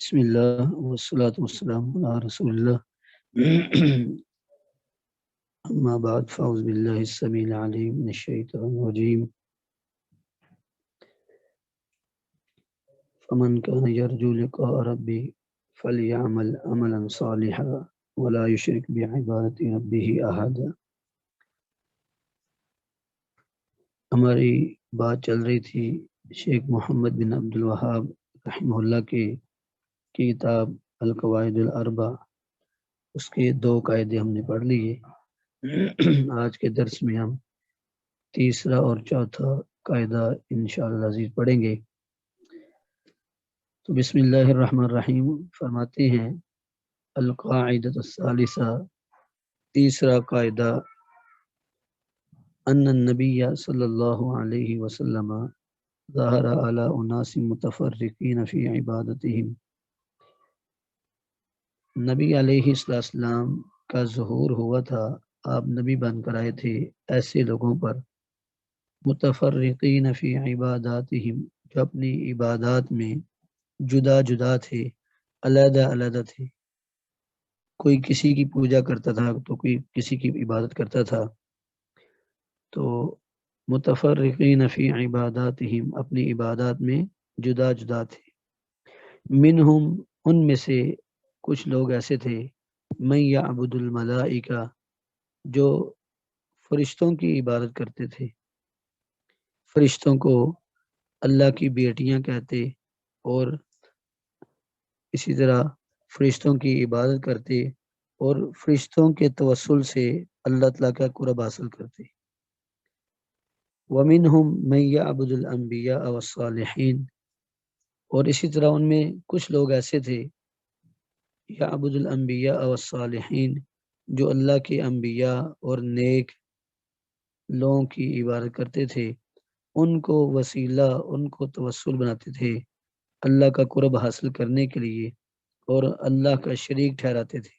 بسم اللہ والصلاة والسلام علی رسول اللہ اما بعد فاعوذ باللہ السمیع العلیم من الشیطان الرجیم فمن کان یرجو لقاء ربہ فلیعمل عملا صالحا ولا یشرک بعبادۃ ربہ احدا۔ ہماری بات چل رہی تھی شیخ محمد بن عبد الوہاب رحمہ اللہ کی کتاب القواعد الاربع، اس کے 2 قاعدے ہم نے پڑھ لیے۔ آج کے درس میں ہم تیسرا اور چوتھا قاعدہ انشاءاللہ عزیز پڑھیں گے۔ تو بسم اللہ الرحمن الرحیم فرماتے ہیں القاعدۃ الثالثہ، تیسرا قاعدہ، ان النبی صلی اللہ علیہ وسلم ظہر علی اناس متفرقین فی عبادتہم، نبی علیہ السلام کا ظہور ہوا تھا، آپ نبی بن کر آئے تھے ایسے لوگوں پر متفرقین فی عباداتہم، جو اپنی عبادات میں جدا جدا تھے، علیحدہ علیحدہ تھے۔ کوئی کسی کی پوجا کرتا تھا تو کوئی کسی کی عبادت کرتا تھا۔ تو متفرقین فی عباداتہم، اپنی عبادات میں جدا جدا تھے۔ منہم، ان میں سے کچھ لوگ ایسے تھے، من یعبد الملائکہ، جو فرشتوں کی عبادت کرتے تھے، فرشتوں کو اللہ کی بیٹیاں کہتے اور اسی طرح فرشتوں کی عبادت کرتے اور فرشتوں کے توسل سے اللہ تعالیٰ کا قرب حاصل کرتے۔ وَمِنْهُمْ مَنْ يَعْبُدُ الْأَنْبِيَاءَ وَالصَّالِحِينَ، اور اسی طرح ان میں کچھ لوگ ایسے تھے، یعبد الانبیاء والصالحین، جو اللہ کے انبیاء اور نیک لوگوں کی عبادت کرتے تھے، ان کو وسیلہ، ان کو توسل بناتے تھے اللہ کا قرب حاصل کرنے کے لیے اور اللہ کا شریک ٹھہراتے تھے۔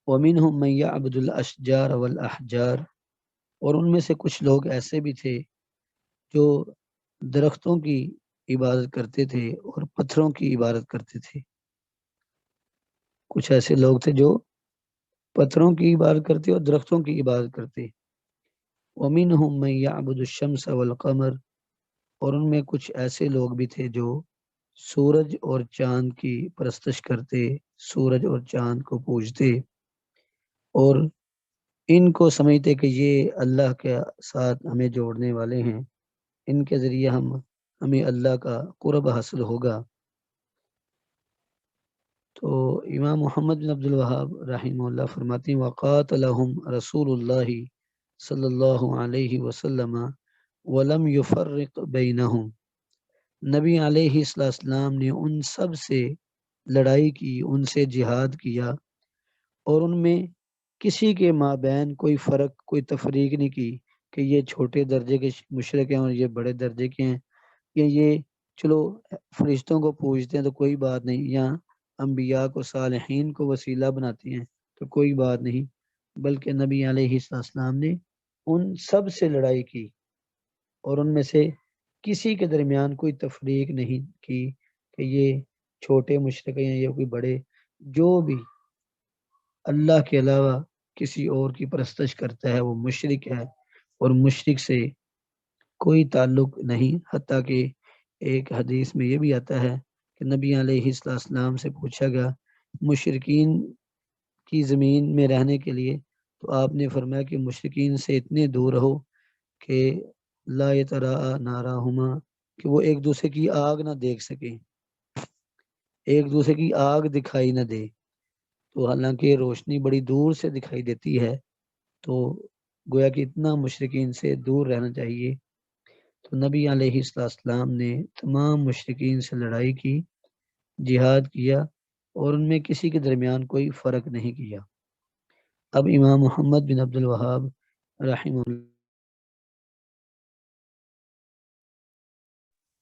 وَمِنْهُمْ مَنْ يَعْبُدُ الْأَشْجَارَ وَالْأَحْجَارَ، اور ان میں سے کچھ لوگ ایسے بھی تھے جو درختوں کی عبادت کرتے تھے اور پتھروں کی عبادت کرتے تھے۔ کچھ ایسے لوگ تھے جو پتھروں کی عبادت کرتے اور درختوں کی عبادت کرتے۔ وَمِنْهُمْ مَنْ يَعْبُدُ الشَّمْسَ وَالْقَمَرَ، اور ان میں کچھ ایسے لوگ بھی تھے جو سورج اور چاند کی پرستش کرتے، سورج اور چاند کو پوجتے اور ان کو سمجھتے کہ یہ اللہ کے ساتھ ہمیں جوڑنے والے ہیں، ان کے ذریعے ہمیں اللہ کا قرب حاصل ہوگا۔ تو امام محمد بن عبد الوہاب رحمہ اللہ فرماتے ہیں وقاتلہم رسول اللہ صلی اللہ علیہ وسلم ولم یفرق بینہم، نبی علیہ السلام نے ان سب سے لڑائی کی، ان سے جہاد کیا اور ان میں کسی کے مابین کوئی فرق، کوئی تفریق نہیں کی کہ یہ چھوٹے درجے کے مشرک ہیں اور یہ بڑے درجے کے ہیں، یا یہ چلو فرشتوں کو پوجتے ہیں تو کوئی بات نہیں، یا انبیاء کو، صالحین کو وسیلہ بناتے ہیں تو کوئی بات نہیں، بلکہ نبی علیہ السلام نے ان سب سے لڑائی کی اور ان میں سے کسی کے درمیان کوئی تفریق نہیں کی کہ یہ چھوٹے مشرک ہیں یا کوئی بڑے، جو بھی اللہ کے علاوہ کسی اور کی پرستش کرتا ہے وہ مشرک ہے اور مشرک سے کوئی تعلق نہیں۔ حتیٰ کہ ایک حدیث میں یہ بھی آتا ہے کہ نبی علیہ السلام سے پوچھا گیا مشرکین کی زمین میں رہنے کے لیے، تو آپ نے فرمایا کہ مشرکین سے اتنے دور رہو کہ لا یتراء نارہما، کہ وہ ایک دوسرے کی آگ نہ دیکھ سکیں، ایک دوسرے کی آگ دکھائی نہ دے۔ تو حالانکہ روشنی بڑی دور سے دکھائی دیتی ہے، تو گویا کہ اتنا مشرکین سے دور رہنا چاہیے۔ تو نبی علیہ السلام نے تمام مشرکین سے لڑائی کی، جہاد کیا اور ان میں کسی کے درمیان کوئی فرق نہیں کیا۔ اب امام محمد بن عبد الوہاب رحمہ اللہ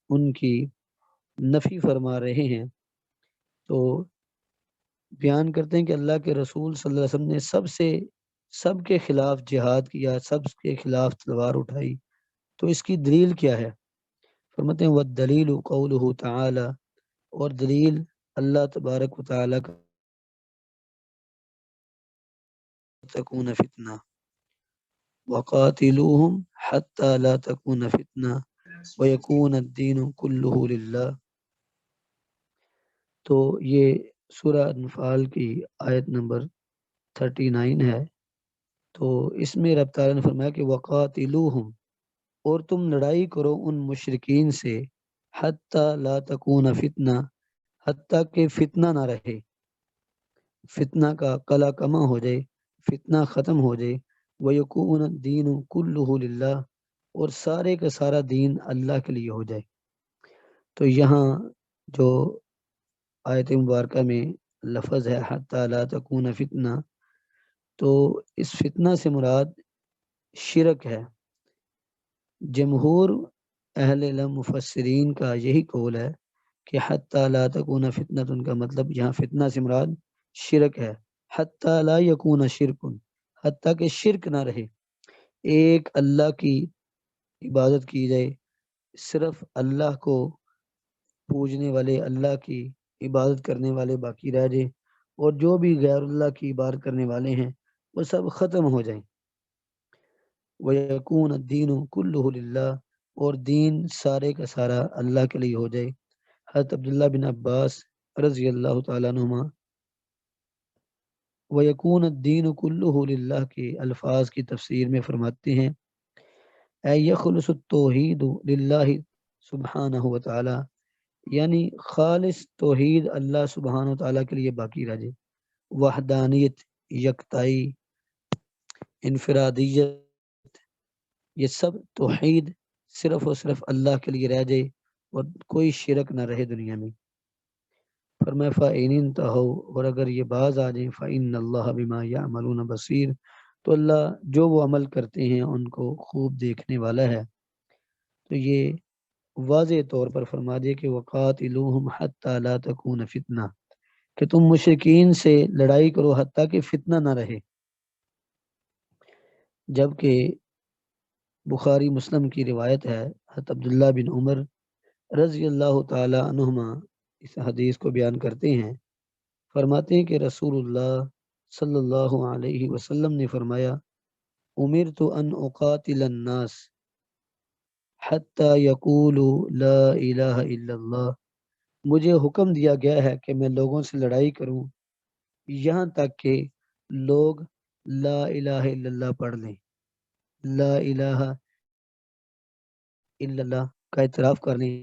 ان کی نفی فرما رہے ہیں، تو بیان کرتے ہیں کہ اللہ کے رسول صلی اللہ علیہ وسلم نے سب کے خلاف جہاد کیا، سب کے خلاف تلوار اٹھائی، تو اس کی دلیل کیا ہے؟ فرماتے ہیں وَالدَّلِيلُ قَوْلُهُ تَعَالَى، اور دلیل اللہ تبارک و تعالیٰ کا تکون فتنہ وقاتلوہم حتی لا تکون فتنہ ویکون الدین کلہ للہ. تو یہ سورہ انفال کی آیت نمبر 39 ہے. تو اس میں رب تعالیٰ نے فرمایا کہ وقاتلوہم، اور تم لڑائی کرو ان مشرکین سے، حتی لا تکون فتنہ، حتیٰ کہ فتنہ نہ رہے، فتنہ کا قلع کما ہو جائے، فتنہ ختم ہو جائے. وَيَكُونَ الدِّينُ كُلُّهُ لِلَّهِ، اور سارے کا سارا دین اللہ کے لیے ہو جائے. تو یہاں جو آیت مبارکہ میں لفظ ہے حتی لا تکون فتنہ، تو اس فتنہ سے مراد شرک ہے. جمہور اہل علم مفسرین کا یہی قول ہے کہ حتی لا تکون فتنۃ کا مطلب یہاں فتنہ سے مراد شرک ہے. حتی لا یکون شرک، حتیٰ کہ شرک نہ رہے، ایک اللہ کی عبادت کی جائے، صرف اللہ کو پوجنے والے، اللہ کی عبادت کرنے والے باقی رہ جائیں، اور جو بھی غیر اللہ کی عبادت کرنے والے ہیں وہ سب ختم ہو جائیں. وَيَكُونَ الدِّينُ كُلُّهُ لِلَّهِ، اور دین سارے کا سارا اللہ کے لیے ہو جائے. حضرت عبداللہ بن عباس رضی اللہ تعالیٰ عنہما وَيَكُونَ الدِّينُ كُلُّهُ لِلَّهِ کے الفاظ کی تفسیر میں فرماتے ہیں اے یخلص التوحید للہ سبحانہ وتعالی، یعنی خالص توحید اللہ سبحانہ وتعالی کے لیے باقی رہ جائے. وحدانیت، یکتائی، انفرادیت، یہ سب توحید صرف اور صرف اللہ کے لیے رہ جائے اور کوئی شرک نہ رہے دنیا میں. فرمایا فَإِنِ انْتَهَوْا، اور اگر یہ باز آ جائیں، فَإِنَّ اللَّهَ بِمَا يَعْمَلُونَ بَصِيرٌ، تو اللہ جو وہ عمل کرتے ہیں ان کو خوب دیکھنے والا ہے. تو یہ واضح طور پر فرما دے کہ وَقَاتِلُوهُمْ حَتَّى لَا تَكُونَ فِتْنَةٌ، کہ تم مشرکین سے لڑائی کرو حتیٰ کہ فتنہ نہ رہے. جبکہ بخاری مسلم کی روایت ہے، حضرت عبداللہ بن عمر رضی اللہ تعالی عنہما اس حدیث کو بیان کرتے ہیں، فرماتے ہیں کہ رسول اللہ صلی اللہ علیہ وسلم نے فرمایا امرت ان اقاتل الناس حتی یقولوا لا الہ الا اللہ، مجھے حکم دیا گیا ہے کہ میں لوگوں سے لڑائی کروں یہاں تک کہ لوگ لا الہ الا اللہ پڑھ لیں، لا الہ الا اللہ کا اعتراف کر لیں،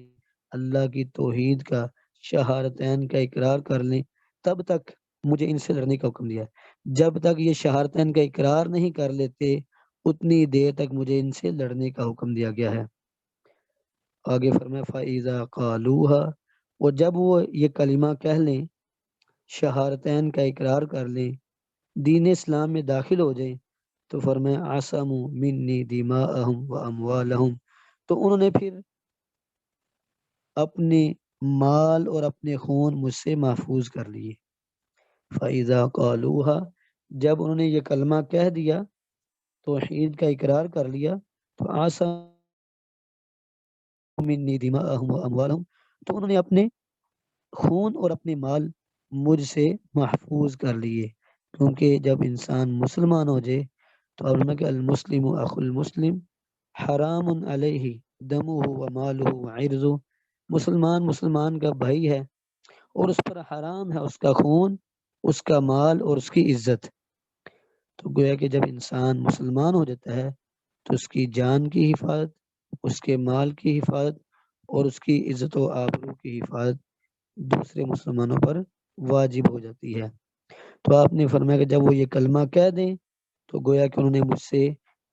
اللہ کی توحید کا، شہادتین کا اقرار کر لیں. تب تک مجھے ان سے لڑنے کا حکم دیا ہے. جب تک یہ شہادتین کا اقرار نہیں کر لیتے اتنی دیر تک مجھے ان سے لڑنے کا حکم دیا گیا ہے. آگے فرمایا فَإِذَا قَالُوهَا، اور جب وہ یہ کلمہ کہہ لیں، شہادتین کا اقرار کر لیں، دین اسلام میں داخل ہو جائیں، تو فرمایا عَصَمُوا مِنِّي دِمَاءَهُمْ وَأَمْوَالَهُمْ، تو انہوں نے پھر اپنے مال اور اپنے خون مجھ سے محفوظ کر لیے. فَإِذَا قَالُوهَا، جب انہوں نے یہ کلمہ کہہ دیا، توحید کا اقرار کر لیا، تو عَصَمُوا مِنِّي دِمَاءَهُمْ وَأَمْوَالَهُمْ، تو انہوں نے اپنے خون اور اپنے مال مجھ سے محفوظ کر لیے. کیونکہ جب انسان مسلمان ہو جائے تو اب کہ المسلم اخو المسلم حرام علیہ دمہ و مالہ و عرضہ، مسلمان کا بھائی ہے اور اس پر حرام ہے اس کا خون، اس کا مال اور اس کی عزت. تو گویا کہ جب انسان مسلمان ہو جاتا ہے تو اس کی جان کی حفاظت، اس کے مال کی حفاظت اور اس کی عزت و آبرو کی حفاظت دوسرے مسلمانوں پر واجب ہو جاتی ہے. تو آپ نے فرمایا کہ جب وہ یہ کلمہ کہہ دیں تو گویا کہ انہوں نے مجھ سے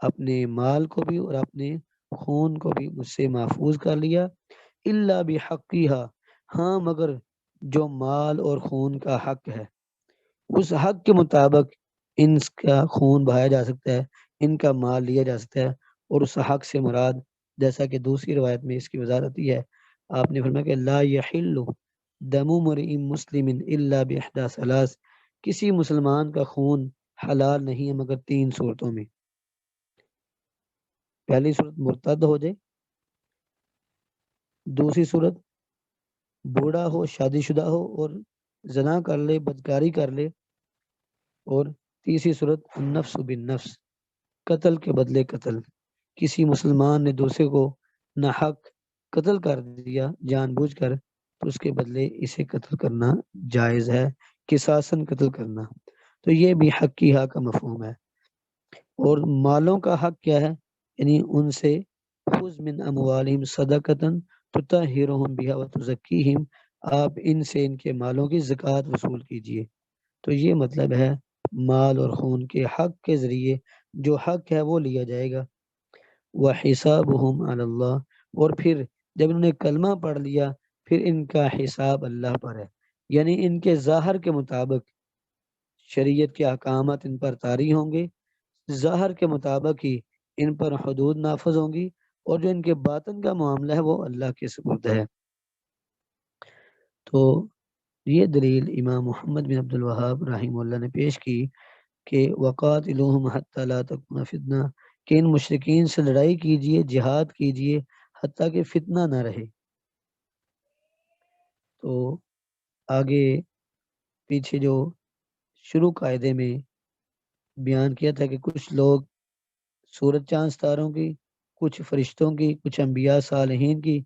اپنے مال کو بھی اور اپنے خون کو بھی مجھ سے محفوظ کر لیا. الا بحقیہا، ہاں مگر جو مال اور خون کا حق ہے اس حق کے مطابق ان کا خون بہایا جا سکتا ہے، ان کا مال لیا جا سکتا ہے. اور اس حق سے مراد جیسا کہ دوسری روایت میں اس کی وضاحت ہے، آپ نے فرمایا کہ لا یحل دم امرئ مسلم الا باحدى ثلاث، کسی مسلمان کا خون حلال نہیں ہے مگر تین صورتوں میں. پہلی صورت مرتد ہو جائے، دوسری صورت بوڑھا ہو، شادی شدہ ہو اور زنا کر لے، بدکاری کر لے. اور تیسری صورت النفس بالنفس، قتل کے بدلے قتل. کسی مسلمان نے دوسرے کو ناحق قتل کر دیا جان بوجھ کر، تو اس کے بدلے اسے قتل کرنا جائز ہے، قصاصاً قتل کرنا. تو یہ بھی حق کی حق کا مفہوم ہے. اور مالوں کا حق کیا ہے؟ یعنی ان سے خذ من اموالہم صدقۃ تطہرہم بہا وتزکیہم، آپ ان سے ان کے مالوں کی زکوٰۃ وصول کیجئے. تو یہ مطلب ہے مال اور خون کے حق کے ذریعے جو حق ہے وہ لیا جائے گا. وَحِسَابُهُمْ عَلَى اللَّهِ، اور پھر جب انہوں نے کلمہ پڑھ لیا پھر ان کا حساب اللہ پر ہے. یعنی ان کے ظاہر کے مطابق شریعت کے احکامات ان پر طاری ہوں گے، ظاہر کے مطابق ہی ان پر حدود نافذ ہوں گی، اور جو ان کے باطن کا معاملہ ہے وہ اللہ کے سپرد ہے. تو یہ دلیل امام محمد بن عبد الوہاب رحمہ اللہ نے پیش کی کہ وقاتلوہم حتی لا تکون فتنہ، کہ ان مشرکین سے لڑائی کیجئے، جہاد کیجئے حتیٰ کہ فتنہ نہ رہے. تو آگے پیچھے جو شروع قاعدے میں بیان کیا تھا کہ کچھ لوگ سورج چاند ستاروں کی، کچھ فرشتوں کی، کچھ انبیاء صالحین کی،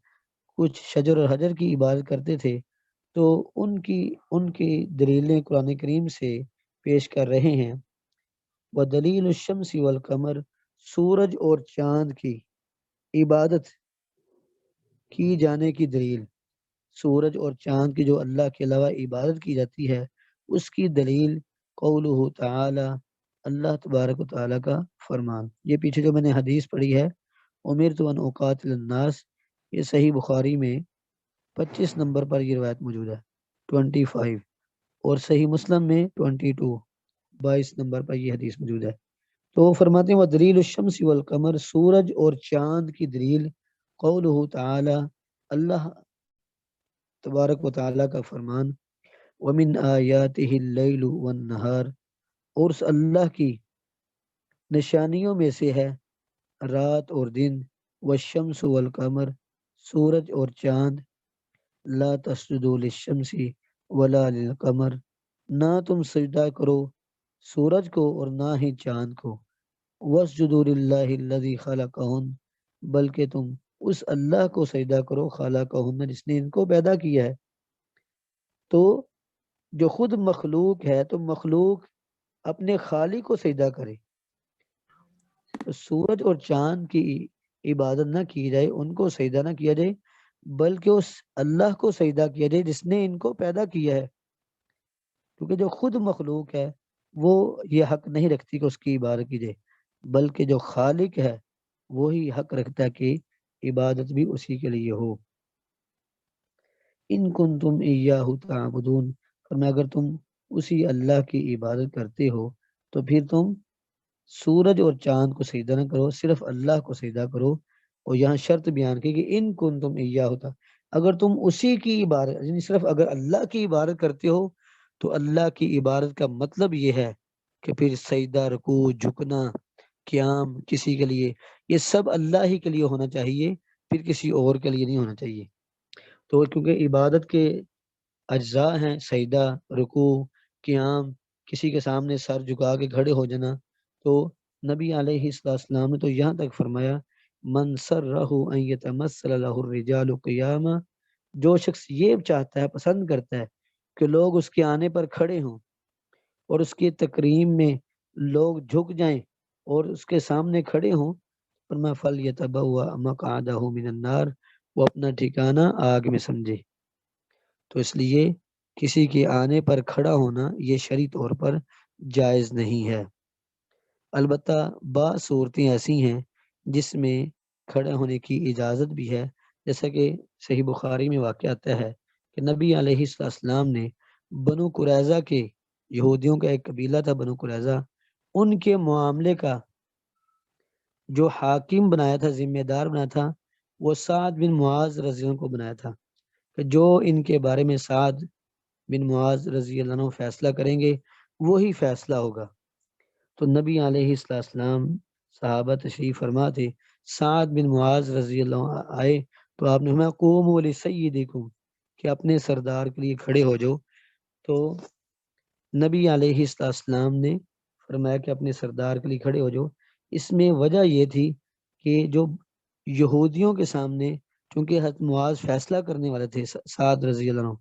کچھ شجر اور حجر کی عبادت کرتے تھے، تو ان کی دلیلیں قرآن کریم سے پیش کر رہے ہیں. ودلیل الشمس والقمر، سورج اور چاند کی عبادت کی جانے کی دلیل، سورج اور چاند کی جو اللہ کے علاوہ عبادت کی جاتی ہے اس کی دلیل قولہ تعالی، اللہ تبارک و تعالی کا فرمان. یہ پیچھے جو میں نے حدیث پڑھی ہے امرت ان اقاتل الناس، یہ صحیح بخاری میں 25 نمبر پر یہ روایت موجود ہے 25، اور صحیح مسلم میں 22 نمبر پر یہ حدیث موجود ہے. تو وہ فرماتے ہیں ودلیل الشمس والقمر، سورج اور چاند کی دلیل قولہ تعالی، اللہ تبارک و تعالی کا فرمان ومن آیاتہ اللیل والنہار، اور اس اللہ کی نشانیوں میں سے ہے رات اور دن، والشمس والقمر، سورج اور چاند، لا تسجدوا للشمس ولا للقمر، نہ تم سجدہ کرو سورج کو اور نہ ہی چاند کو، واسجدوا للہ الذی خلقہن، بلکہ تم اس اللہ کو سجدہ کرو خلقہن جس نے ان کو پیدا کیا ہے. تو جو خود مخلوق ہے تو مخلوق اپنے خالق کو سجدہ کرے. تو سورج اور چاند کی عبادت نہ کی جائے، ان کو سجدہ نہ کیا جائے، بلکہ اس اللہ کو سجدہ کیا جائے جس نے ان کو پیدا کیا ہے. کیونکہ جو خود مخلوق ہے وہ یہ حق نہیں رکھتی کہ اس کی عبادت کی جائے، بلکہ جو خالق ہے وہی حق رکھتا ہے کہ عبادت بھی اسی کے لیے ہو. ان کنتم ایاہ تعبدون، فرمایا اگر تم اسی اللہ کی عبادت کرتے ہو تو پھر تم سورج اور چاند کو سجدہ نہ کرو، صرف اللہ کو سجدہ کرو. اور یہاں شرط بیان کی کہ ان کنتم ایاہ، اگر تم اسی کی عبادت، یعنی صرف اگر اللہ کی عبادت کرتے ہو تو اللہ کی عبادت کا مطلب یہ ہے کہ پھر سجدہ، رکوع، جھکنا، قیام کسی کے لیے، یہ سب اللہ ہی کے لیے ہونا چاہیے، پھر کسی اور کے لیے نہیں ہونا چاہیے. تو کیونکہ عبادت کے اجزاء ہیں سجدہ، رکوع، قیام، کسی کے سامنے سر جھکا کے کھڑے ہو جانا. تو نبی علیہ السلام نے تو یہاں تک فرمایا من سرہ ان یتمثل لہ الرجال قیاما، جو شخص یہ چاہتا ہے، پسند کرتا ہے کہ لوگ اس کے آنے پر کھڑے ہوں اور اس کی تکریم میں لوگ جھک جائیں اور اس کے سامنے کھڑے ہوں، فرمایا فلیتبوأ مقعدہ من النار، وہ اپنا ٹھکانہ آگ میں سمجھے. تو اس لیے کسی کے آنے پر کھڑا ہونا یہ شرعی طور پر جائز نہیں ہے. البتہ بعض صورتیں ایسی ہیں جس میں کھڑے ہونے کی اجازت بھی ہے، جیسا کہ صحیح بخاری میں واقع آتا ہے کہ نبی علیہ السلام نے بنو قریظہ کے، یہودیوں کا ایک قبیلہ تھا بنو قریظہ، ان کے معاملے کا جو حاکم بنایا تھا، ذمہ دار بنایا تھا، وہ سعد بن معاذ رضی اللہ عنہ کو بنایا تھا کہ جو ان کے بارے میں سعد بن معاذ رضی اللہ عنہ فیصلہ کریں گے وہی فیصلہ ہوگا. تو نبی علیہ السلام صحابہ تشریف فرما تھے، سعد بن معاذ رضی اللہ عنہ آئے تو آپ نے فرمایا قوموا لسیدکم، کہ اپنے سردار کے لیے کھڑے ہو جاؤ، تو نبی علیہ السلام نے فرمایا کہ اپنے سردار کے لیے کھڑے ہو جاؤ۔ اس میں وجہ یہ تھی کہ جو یہودیوں کے سامنے، چونکہ حضرت معاذ فیصلہ کرنے والے تھے سعد رضی اللہ عنہ،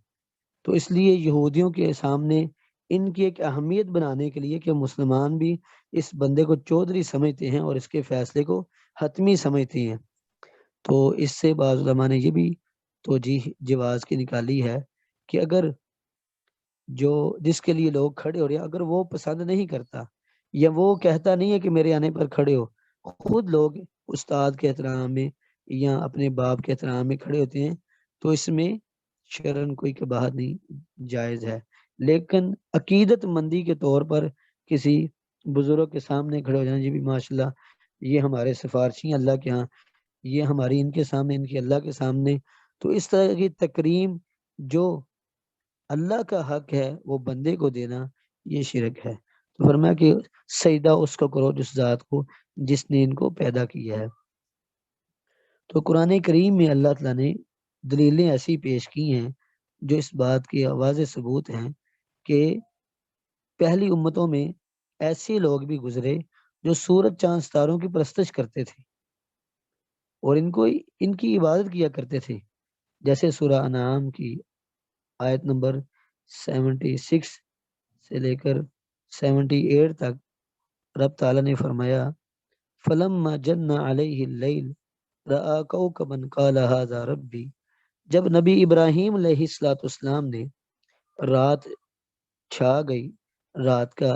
تو اس لیے یہودیوں کے سامنے ان کی ایک اہمیت بنانے کے لیے کہ مسلمان بھی اس بندے کو چودھری سمجھتے ہیں اور اس کے فیصلے کو حتمی سمجھتے ہیں، تو اس سے بعض علماء نے یہ بھی توجیہ جواز کی نکالی ہے کہ اگر جو جس کے لیے لوگ کھڑے ہو رہے ہیں اگر وہ پسند نہیں کرتا یا وہ کہتا نہیں ہے کہ میرے آنے پر کھڑے ہو، خود لوگ استاد کے احترام میں یا اپنے باپ کے احترام میں کھڑے ہوتے ہیں، تو اس میں شرعن کوئی کباہت نہیں، جائز ہے۔ لیکن عقیدت مندی کے طور پر کسی بزرگ کے سامنے کھڑے ہو جانا، یہ بھی ماشاءاللہ یہ ہمارے سفارشی ہیں اللہ کے ہاں، یہ ہماری ان کے سامنے، ان کی اللہ کے سامنے، تو اس طرح کی تکریم جو اللہ کا حق ہے وہ بندے کو دینا، یہ شرک ہے۔ تو فرمایا کہ سجدہ اس کو کرو جس ذات کو جس نے ان کو پیدا کیا ہے۔ تو قرآن کریم میں اللہ تعالیٰ نے دلیلیں ایسی پیش کی ہیں جو اس بات کی واضح ثبوت ہیں کہ پہلی امتوں میں ایسے لوگ بھی گزرے جو سورج چاند ستاروں کی پرستش کرتے تھے اور ان کی عبادت کیا کرتے تھے، جیسے سورہ انعام کی آیت نمبر 76 سے لے کر 78 تک رب تعالیٰ نے فرمایا فلما جن علیہ اللیل رآ کوکبا قال ھذا ربی، جب نبی ابراہیم علیہ السلام نے رات چھا گئی، رات کا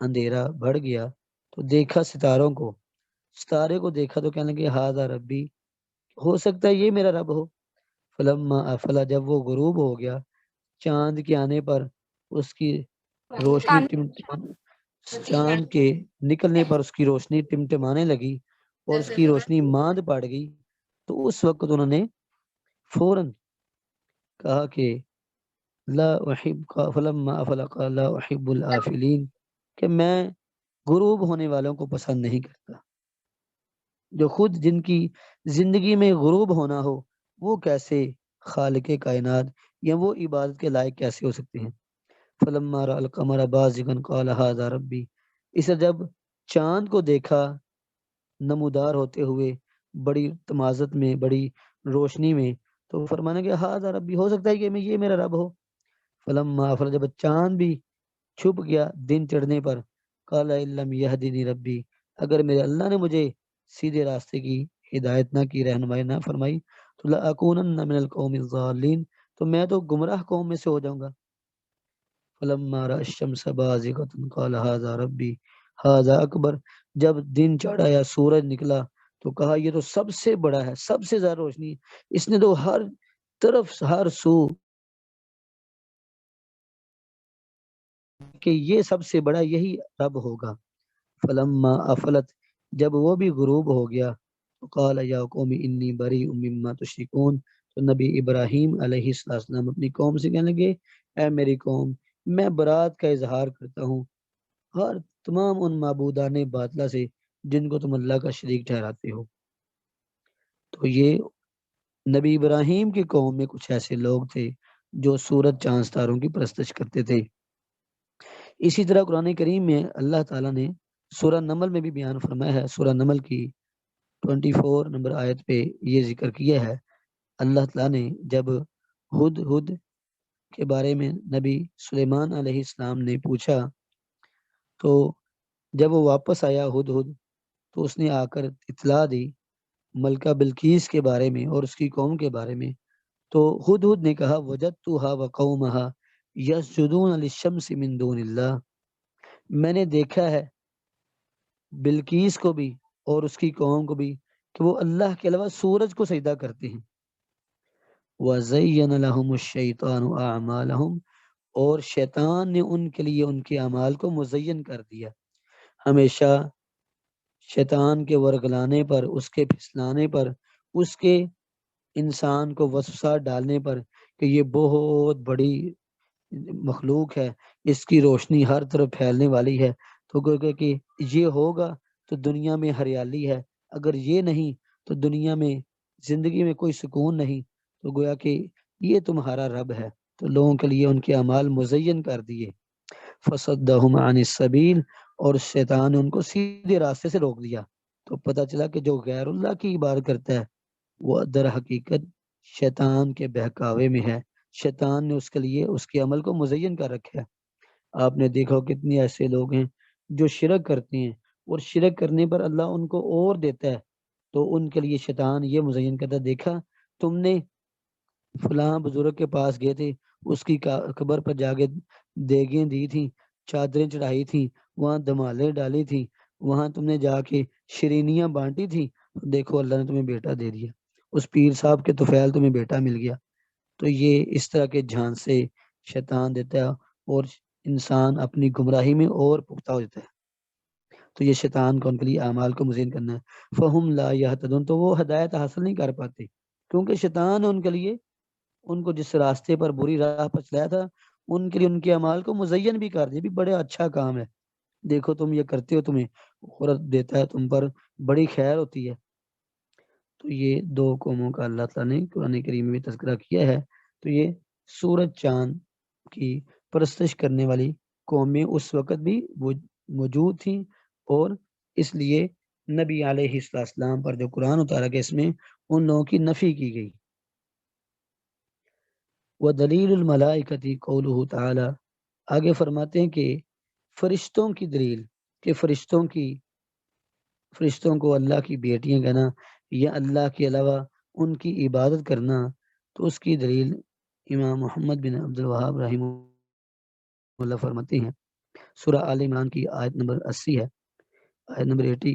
اندھیرا بڑھ گیا تو دیکھا ستاروں کو، ستارے کو دیکھا تو کہنے لگے ھذا ربی، ہو سکتا ہے یہ میرا رب ہو۔ فلما افلا، جب وہ غروب ہو گیا، چاند کے آنے پر اس کی روشنی چاند کے نکلنے پر اس کی روشنی ٹمٹمانے لگی اور اس کی روشنی ماند پڑ گئی، تو اس وقت انہوں نے فوراً کہا کہ لا احب فلما افلا قال لا احب الافلین، کہ میں غروب ہونے والوں کو پسند نہیں کرتا۔ جو خود جن کی زندگی میں غروب ہونا ہو وہ کیسے خالق کائنات یا وہ عبادت کے لائق کیسے ہو سکتے ہیں۔ فلما رأى القمر بازغا قال هذا ربی، اسے جب چاند کو دیکھا نمودار ہوتے ہوئے بڑی تمازت میں، بڑی روشنی میں، تو فرمانا کہ هذا ربی، ہو سکتا ہے کہ یہ میرا رب ہو۔ فلما افل، جب چاند بھی چھپ گیا دن چڑھنے پر، قال ان لم يهدني ربی، اگر میرے اللہ نے مجھے سیدھے راستے کی ہدایت نہ کی، رہنمائی نہ فرمائی، تو لأکونن من القوم الضالین، تو میں تو گمراہ قوم میں سے ہو جاؤں گا۔ فلما رأى الشمس بازغة قال هذا ربی هذا اکبر، جب دن چڑھا یا سورج نکلا تو کہا یہ تو سب سے بڑا ہے، سب سے زیادہ روشنی ہے، اس نے تو ہر طرف ہر سو کہ یہ سب سے بڑا یہی رب ہوگا۔ فلما افلت، جب وہ بھی غروب ہو گیا، قال یا قوم انی بریء مما تشرکون، تو نبی ابراہیم علیہ السلام اپنی قوم سے کہنے لگے اے میری قوم، میں برات کا اظہار کرتا ہوں ہر تمام ان معبودان باطلہ سے جن کو تم اللہ کا شریک ٹھہراتے ہو۔ تو یہ نبی ابراہیم کی قوم میں کچھ ایسے لوگ تھے جو سورج چاند ستاروں کی پرستش کرتے تھے۔ اسی طرح قرآن کریم میں اللہ تعالیٰ نے سورہ نمل میں بھی بیان فرمایا ہے، سورہ نمل کی 24 نمبر آیت پہ یہ ذکر کیا ہے، اللہ تعالیٰ نے جب ہد ہد کے بارے میں نبی سلیمان علیہ السلام نے پوچھا، تو جب وہ واپس آیا ہد ہد، تو اس نے آ کر اطلاع دی ملکہ بلقیس کے بارے میں اور اس کی قوم کے بارے میں، تو ہد ہد نے کہا وجدتها وقومها یسجدون للشمس من دون اللہ، میں نے دیکھا ہے بلقیس کو بھی اور اس کی قوم کو بھی کہ وہ اللہ کے علاوہ سورج کو سجدہ کرتے ہیں۔ وَزَيَّنَ لَهُمُ الشَّيْطَانُ أَعْمَالَهُمْ، اور شیطان نے ان کے لیے ان کے اعمال کو مزین کر دیا۔ ہمیشہ شیطان کے ورگلانے پر، اس کے پھسلانے پر، اس کے انسان کو وسوسہ ڈالنے پر کہ یہ بہت بڑی مخلوق ہے، اس کی روشنی ہر طرف پھیلنے والی ہے، تو گویا کہ یہ ہوگا تو دنیا میں ہریالی ہے، اگر یہ نہیں تو دنیا میں زندگی میں کوئی سکون نہیں، تو گویا کہ یہ تمہارا رب ہے، تو لوگوں کے لیے ان کے اعمال مزین کر دیے۔ فصدہم عن السبیل، اور شیطان نے ان کو سیدھے راستے سے روک دیا۔ تو پتہ چلا کہ جو غیر اللہ کی عبادت کرتا ہے وہ در حقیقت شیطان کے بہکاوے میں ہے، شیطان نے اس کے لیے اس کے عمل کو مزین کر رکھا ہے۔ آپ نے دیکھا کتنے ایسے لوگ ہیں جو شرک کرتے ہیں، اور شرک کرنے پر اللہ ان کو اور دیتا ہے، تو ان کے لیے شیطان یہ مزین کرتا ہے، دیکھا تم نے فلاں بزرگ کے پاس گئے تھے، اس کی قبر پر جا کے دیگیں دی تھیں، چادریں چڑھائی تھیں، وہاں دمالیں ڈالی تھیں، وہاں تم نے جا کے شرینیاں بانٹی تھی، دیکھو اللہ نے تمہیں بیٹا دے دیا، اس پیر صاحب کے طفیل تمہیں بیٹا مل گیا۔ تو یہ اس طرح کے جھانسے شیطان دیتا ہے، اور انسان اپنی گمراہی میں اور پختہ ہو جاتا ہے۔ تو یہ شیطان کا ان کے لیے اعمال کو مزین کرنا ہے۔ فہم لا یہتدون، تو وہ ہدایت حاصل نہیں کر پاتے، کیونکہ شیطان نے ان کے لیے ان کو جس راستے پر بری راہ پر چلایا تھا، ان کے لیے ان کے اعمال کو مزین بھی کر دیا، بھی بڑے اچھا کام ہے، دیکھو تم یہ کرتے ہو، تمہیں خورت دیتا ہے، تم پر بڑی خیر ہوتی ہے۔ تو یہ دو قوموں کا اللہ تعالیٰ نے قرآن کریم میں تذکرہ کیا ہے۔ تو یہ سورج چاند کی پرستش کرنے والی قومیں اس وقت بھی موجود تھیں، اور اس لیے نبی علیہ السلام پر جو قرآن اتارا گیا اس میں ان لوگوں کی نفی کی گئی۔ وَدَلِيلُ الْمَلَائِكَةِ قَوْلُهُ تعالی، آگے فرماتے ہیں کہ فرشتوں کی دلیل، کہ فرشتوں کو اللہ کی بیٹیاں کہنا یا اللہ کے علاوہ ان کی عبادت کرنا، تو اس کی دلیل امام محمد بن عبد الوہاب رحمہ اللہ فرماتے ہیں، سورہ آل عمران کی آیت نمبر 80 ہے، آیت نمبر 80،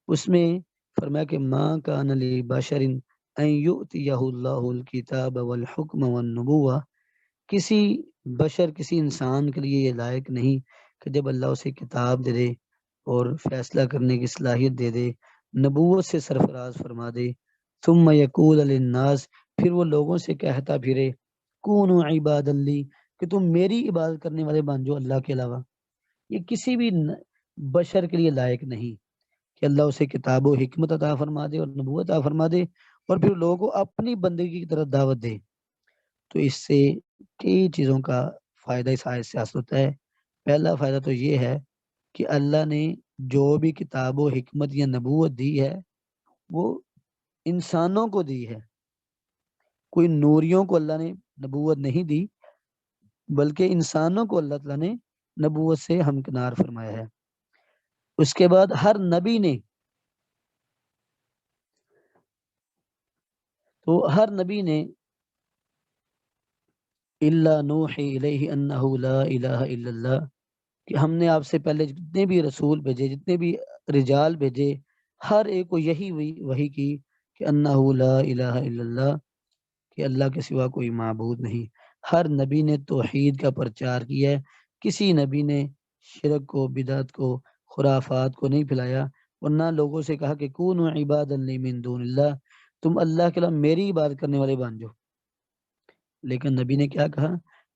اس میں فرمایا کہ ما کان لبشر ان یؤتیہ اللہ الکتاب والحکم والنبوہ، کسی بشر کسی انسان کے لیے یہ لائق نہیں کہ جب اللہ اسے کتاب دے دے اور فیصلہ کرنے کی صلاحیت دے دے، نبوت سے سرفراز فرما دے، ثم یقول للناس، پھر وہ لوگوں سے کہتا پھرے، کونوا عبادا لی، کہ تم میری عبادت کرنے والے بن جاؤ اللہ کے علاوہ۔ یہ کسی بھی بشر کے لیے لائق نہیں کہ اللہ اسے کتاب و حکمت عطا فرما دے اور نبوت عطا فرما دے، اور پھر لوگوں کو اپنی بندگی کی طرف دعوت دے۔ تو اس سے کئی چیزوں کا فائدہ اس آیت سے حاصل ہوتا ہے۔ پہلا فائدہ تو یہ ہے کہ اللہ نے جو بھی کتاب و حکمت یا نبوت دی ہے وہ انسانوں کو دی ہے، کوئی نوریوں کو اللہ نے نبوت نہیں دی، بلکہ انسانوں کو اللہ تعالیٰ نے نبوت سے ہمکنار فرمایا ہے۔ اس کے بعد ہر نبی نے الا نوحی الیہ انہ لا الہ الا اللہ، کہ ہم نے آپ سے پہلے جتنے بھی رسول بھیجے، جتنے بھی رجال بھیجے، ہر ایک کو یہی وحی کی کہ انہ لا الہ الا اللہ، کہ اللہ کے سوا کوئی معبود نہیں۔ ہر نبی نے توحید کا پرچار کیا ہے، کسی نبی نے شرک کو، بدعت کو، خرافات کو نہیں پھیلایا، اور نہ لوگوں سے کہا کہ کونوا عبادا لی من دون اللہ، تم اللہ کے علاوہ میری عبادت کرنے والے بن جاؤ۔ لیکن نبی نے کیا کہا،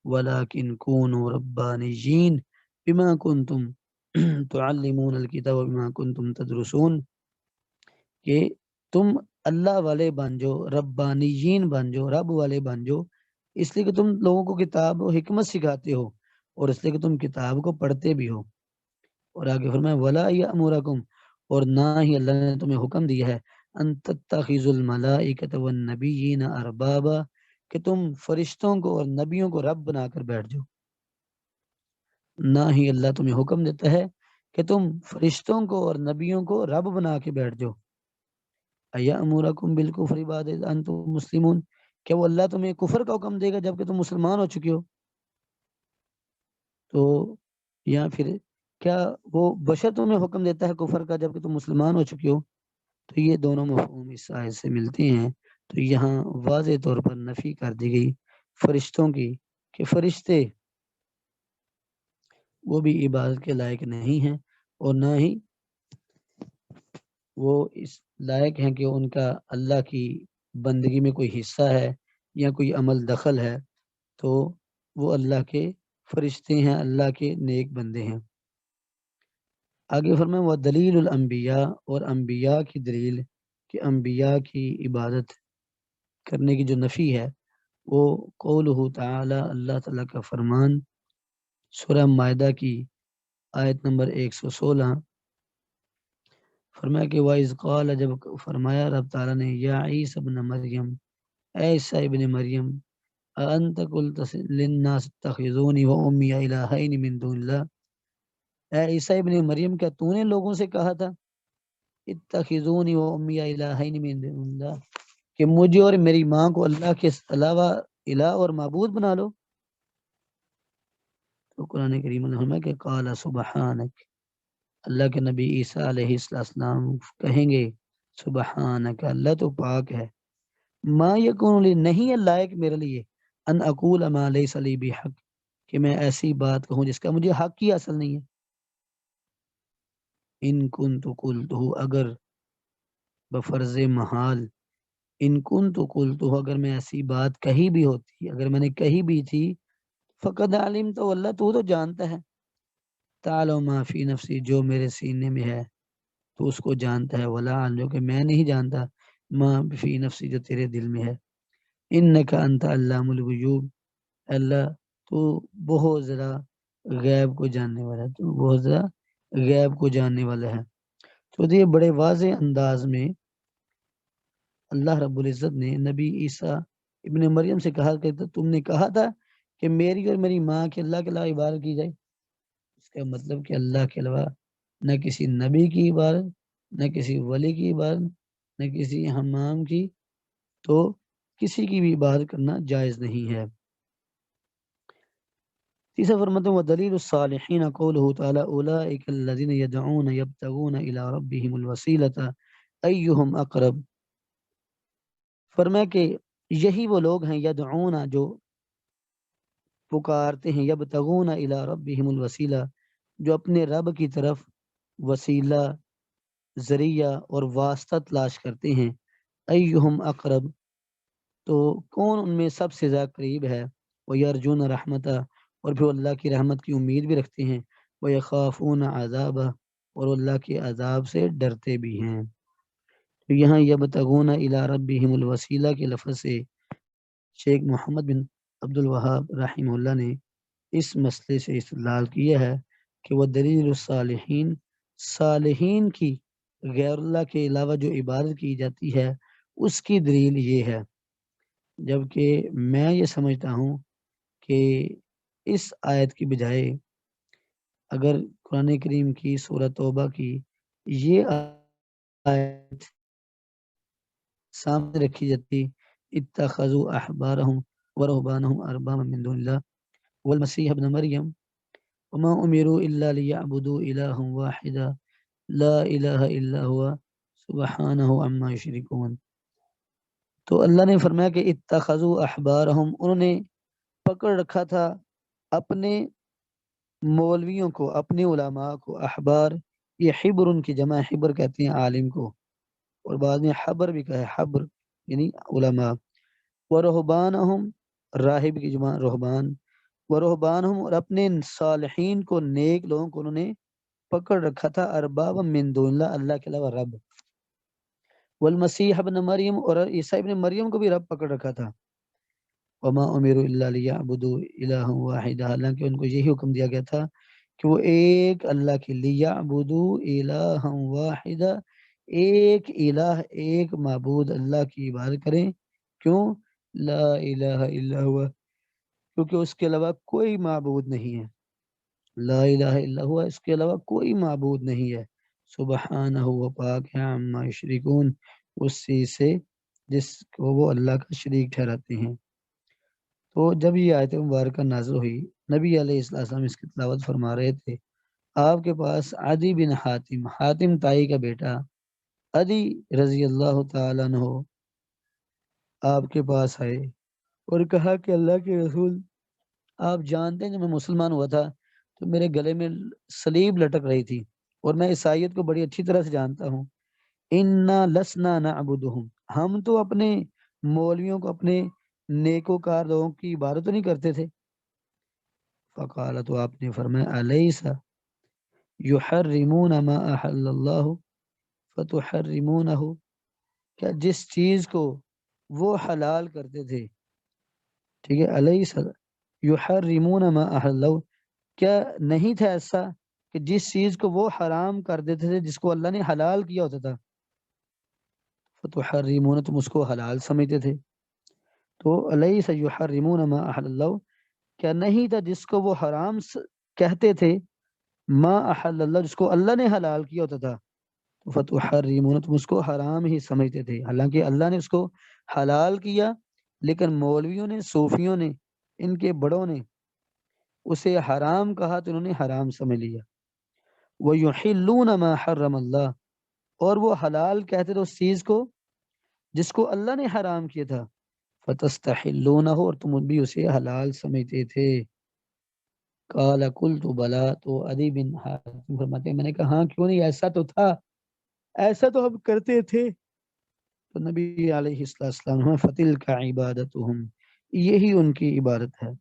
وَلَكِنْ كُونُوا رَبَّانِيِّينَ بِمَا كُنْتُمْ تُعَلِّمُونَ الْكِتَابَ وَبِمَا كُنْتُمْ تَدْرُسُونَ، کہ تم اللہ والے بن جاؤ، ربانیین بن جاؤ، رب والے بن جاؤ، اس لیے کہ تم لوگوں کو کتاب و حکمت سکھاتے ہو، اور اس لیے کہ تم کتاب کو پڑھتے بھی ہو۔ اور آگے فرمایا وَلَا يَأْمُرَكُمْ، اور نہ ہی اللہ نے تمہیں حکم دیا ہے ان تتخذوا الملائکۃ والنبیین اربابا، کہ تم فرشتوں کو اور نبیوں کو رب بنا کر بیٹھ جاؤ۔ نہ ہی اللہ تمہیں حکم دیتا ہے کہ تم فرشتوں کو اور نبیوں کو رب بنا کے بیٹھ جاؤ۔ ایامرکم بالکفر بعد اذ انتم مسلمون، کہ وہ اللہ تمہیں کفر کا حکم دے گا جبکہ تم مسلمان ہو چکے ہو؟ تو یا پھر کیا وہ بشر تمہیں حکم دیتا ہے کفر کا جبکہ تم مسلمان ہو چکے ہو؟ تو یہ دونوں مفہوم اس آیت سے ملتے ہیں۔ تو یہاں واضح طور پر نفی کر دی گئی فرشتوں کی، کہ فرشتے وہ بھی عبادت کے لائق نہیں ہیں، اور نہ ہی وہ اس لائق ہیں کہ ان کا اللہ کی بندگی میں کوئی حصہ ہے یا کوئی عمل دخل ہے، تو وہ اللہ کے فرشتے ہیں، اللہ کے نیک بندے ہیں۔ آگے فرمائیں وہ دلیل الانبیاء، اور انبیاء کی دلیل، کہ انبیاء کی عبادت کرنے کی جو نفی ہے وہ قولہ تعالی اللہ تعالیٰ کا فرمان سورہ مائدہ کی آیت نمبر 116، فرمایا کہ وَإِذْ قَالَ، جب فرمایا رب تعالیٰ نے، یا عیسی ابن مریم، اے عیسیٰ ابن مریم، اَأَنْتَ قُلْتَ لِلنَّاسِ اتَّخِذُونِي وَأُمِّيَ إِلَٰهَيْنِ مِن دُونِ اللَّهِ، اے عیسیٰ ابن مریم، کیا تو نے لوگوں سے کہا تھا اتخذونی و امی الہین من دون اللہ، کہ مجھے اور میری ماں کو اللہ کے علاوہ الہ اور معبود بنا لو؟ تو قرآن کریم نے فرمایا کہ قال سبحانک، اللہ کے نبی عیسیٰ علیہ السلام کہیں گے سبحانک، اللہ تو پاک ہے، ما یکون لی، نہیں ہے لائق میرے لیے، ان اقول ما لیس لی بحق، کہ میں ایسی بات کہوں جس کا مجھے حق ہی اصل نہیں ہے، ان کنت قلتہ، اگر بفرض محال، ان کنت قلتہ، اگر میں ایسی بات کہی بھی ہوتی، اگر میں نے کہی بھی تھی، فقد علمت، اللہ تو جانتا ہے، تعلم ما فی نفسی، جو میرے سینے میں ہے تو اس کو جانتا ہے، ولا اعلم، جو کہ میں نہیں جانتا، ما فی نفسی، جو تیرے دل میں ہے، انک انت علام الغیوب، اللہ تو بہت ذرا غیب کو جاننے والا ہے، تو بہت ذرا غیب کو جاننے والا ہے۔ تو یہ بڑے واضح انداز میں اللہ رب العزت نے نبی عیسیٰ ابن مریم سے کہا کہ تم نے کہا تھا کہ میری اور میری ماں کے اللہ کے علاوہ عبادت کی جائے، اس کا مطلب کہ اللہ کے علاوہ نہ کسی نبی کی عبادت، نہ کسی ولی کی عبادت، نہ کسی حمام کی، تو کسی کی بھی عبادت کرنا جائز نہیں ہے۔ تیسرا فرماتے ہیں وَدَلِيلُ الصَّالِحِينَ قَوْلُهُ تَعَالَى أُولَٰئِكَ الَّذِينَ يَدْعُونَ يَبْتَغُونَ إِلَىٰ رَبِّهِمُ الْوَسِيلَةَ أَيُّهُمْ أَقْرَبُ، فرمایا کہ یہی وہ لوگ ہیں یدعون، جو پکارتے ہیں، یبتغون الی ربہم الوسیلہ، جو اپنے رب کی طرف وسیلہ، ذریعہ اور واسطہ تلاش کرتے ہیں، ایہم اقرب، تو کون ان میں سب سے زیادہ قریب ہے، وہ یرجون رحمتہ، اور پھر اللہ کی رحمت کی امید بھی رکھتے ہیں، وہ یخافون عذابہ، اور اللہ کے عذاب سے ڈرتے بھی ہیں۔ تو یہاں یبتغون الی ربہم الوسیلہ کے لفظ سے شیخ محمد بن عبد الوہاب رحمہ اللہ نے اس مسئلے سے استدلال کیا ہے کہ وہ دلیل الصالحین، صالحین کی غیر اللہ کے علاوہ جو عبادت کی جاتی ہے اس کی دلیل یہ ہے، جبکہ میں یہ سمجھتا ہوں کہ اس آیت کی بجائے اگر قرآن کریم کی سورہ توبہ کی یہ آیت سامنے رکھی جاتی، اتخذوا احبارهم ورهبانهم اربابا من دون الله والمسيح ابن مریم وما امروا الا ليعبدوا الها واحدا لا الہ الا هو سبحانہ عما یشرکون، تو اللہ نے فرمایا کہ اتخذوا احبارهم، انہوں نے پکڑ رکھا تھا اپنے مولویوں کو، اپنے علماء کو، احبار یہ حبر ان کی جمع، حبر کہتے ہیں عالم کو، اور بعد میں حبر بھی کہا ہے، حبر یعنی علماء، ورہبانہم راہب کی جمع رہبان، ورہبانہم اور اپنے صالحین کو، نیک لوگوں کو انہوں نے پکڑ رکھا تھا، ارباب من دون اللہ، اللہ کے علاوہ رب، والمسیح ابن مریم اور عیسیٰ ابن مریم کو بھی رب پکڑ رکھا تھا، وما امروا الا لیعبدوا الہا واحدا، حالانکہ ان کو یہی حکم دیا گیا تھا کہ وہ ایک اللہ کے لیعبدوا الہا واحدا، ایک الہ، ایک معبود اللہ کی عبادت کریں، کیوں؟ لا الہ الا ہوا، کیونکہ اس کے علاوہ کوئی معبود نہیں ہے، لا الہ الا ہوا، اس کے علاوہ کوئی معبود نہیں ہے، سبحانہ و پاک ہے، عما یشرکون، اس چیز سے جس کو وہ اللہ کا شریک ٹھہراتے ہیں۔ تو جب یہ آیت مبارکہ نازل ہوئی، نبی علیہ السلام اس کی تلاوت فرما رہے تھے، آپ کے پاس عدی بن حاتم، حاتم تائی کا بیٹا عدی رضی اللہ تعالیٰ عنہ آپ کے پاس آئے اور کہا کہ اللہ کے رسول، آپ جانتے ہیں جب میں مسلمان ہوا تھا تو میرے گلے میں سلیب لٹک رہی تھی، اور میں عیسائیت کو بڑی اچھی طرح سے جانتا ہوں، انا لسنا نعبدہم، ہم تو اپنے مولویوں کو، اپنے نیکوکار لوگوں کی عبادت تو نہیں کرتے تھے، فقال، تو آپ نے فرمایا الیس یحرمون ما احل اللہ فتحرمونہ، کیا جس چیز کو وہ حلال کرتے تھے ٹھیک ہے، الیس یحرمون ما احل اللہ، کیا نہیں تھا ایسا کہ جس چیز کو وہ حرام کر دیتے تھے جس کو اللہ نے حلال کیا ہوتا تھا، فتحرمون تم اس کو حلال سمجھتے تھے. تو الیس یحرمون ما احل اللہ، کیا نہیں تھا جس کو وہ حرام کہتے تھے، ما احل اللہ جس کو اللہ نے حلال کیا ہوتا تھا، تو فتحرمون تم اس کو حرام ہی سمجھتے تھے، حالانکہ اللہ نے اس کو حلال کیا، لیکن مولویوں نے، صوفیوں نے، ان کے بڑوں نے اسے حرام کہا تو انہوں نے حرام سمجھ لیا. وَيُحِلُّونَ مَا حَرَّمَ اللہ، اور وہ حلال کہتے تھے اس چیز کو جس کو اللہ نے حرام کیا تھا، فَتَسْتَحِلُّونَهُ اور تم بھی اسے حلال سمجھتے تھے. قَالَ قُلْتُ بَلَىٰ، تو عدی بن حاتم فرماتے ہیں میں نے کہا ہاں کیوں نہیں، ایسا تو تھا، ایسا تو ہم کرتے تھے. تو نبی علیہ السلام فَتِلْكَ عِبَادَتُهُمْ، یہی ان کی عبادت ہے.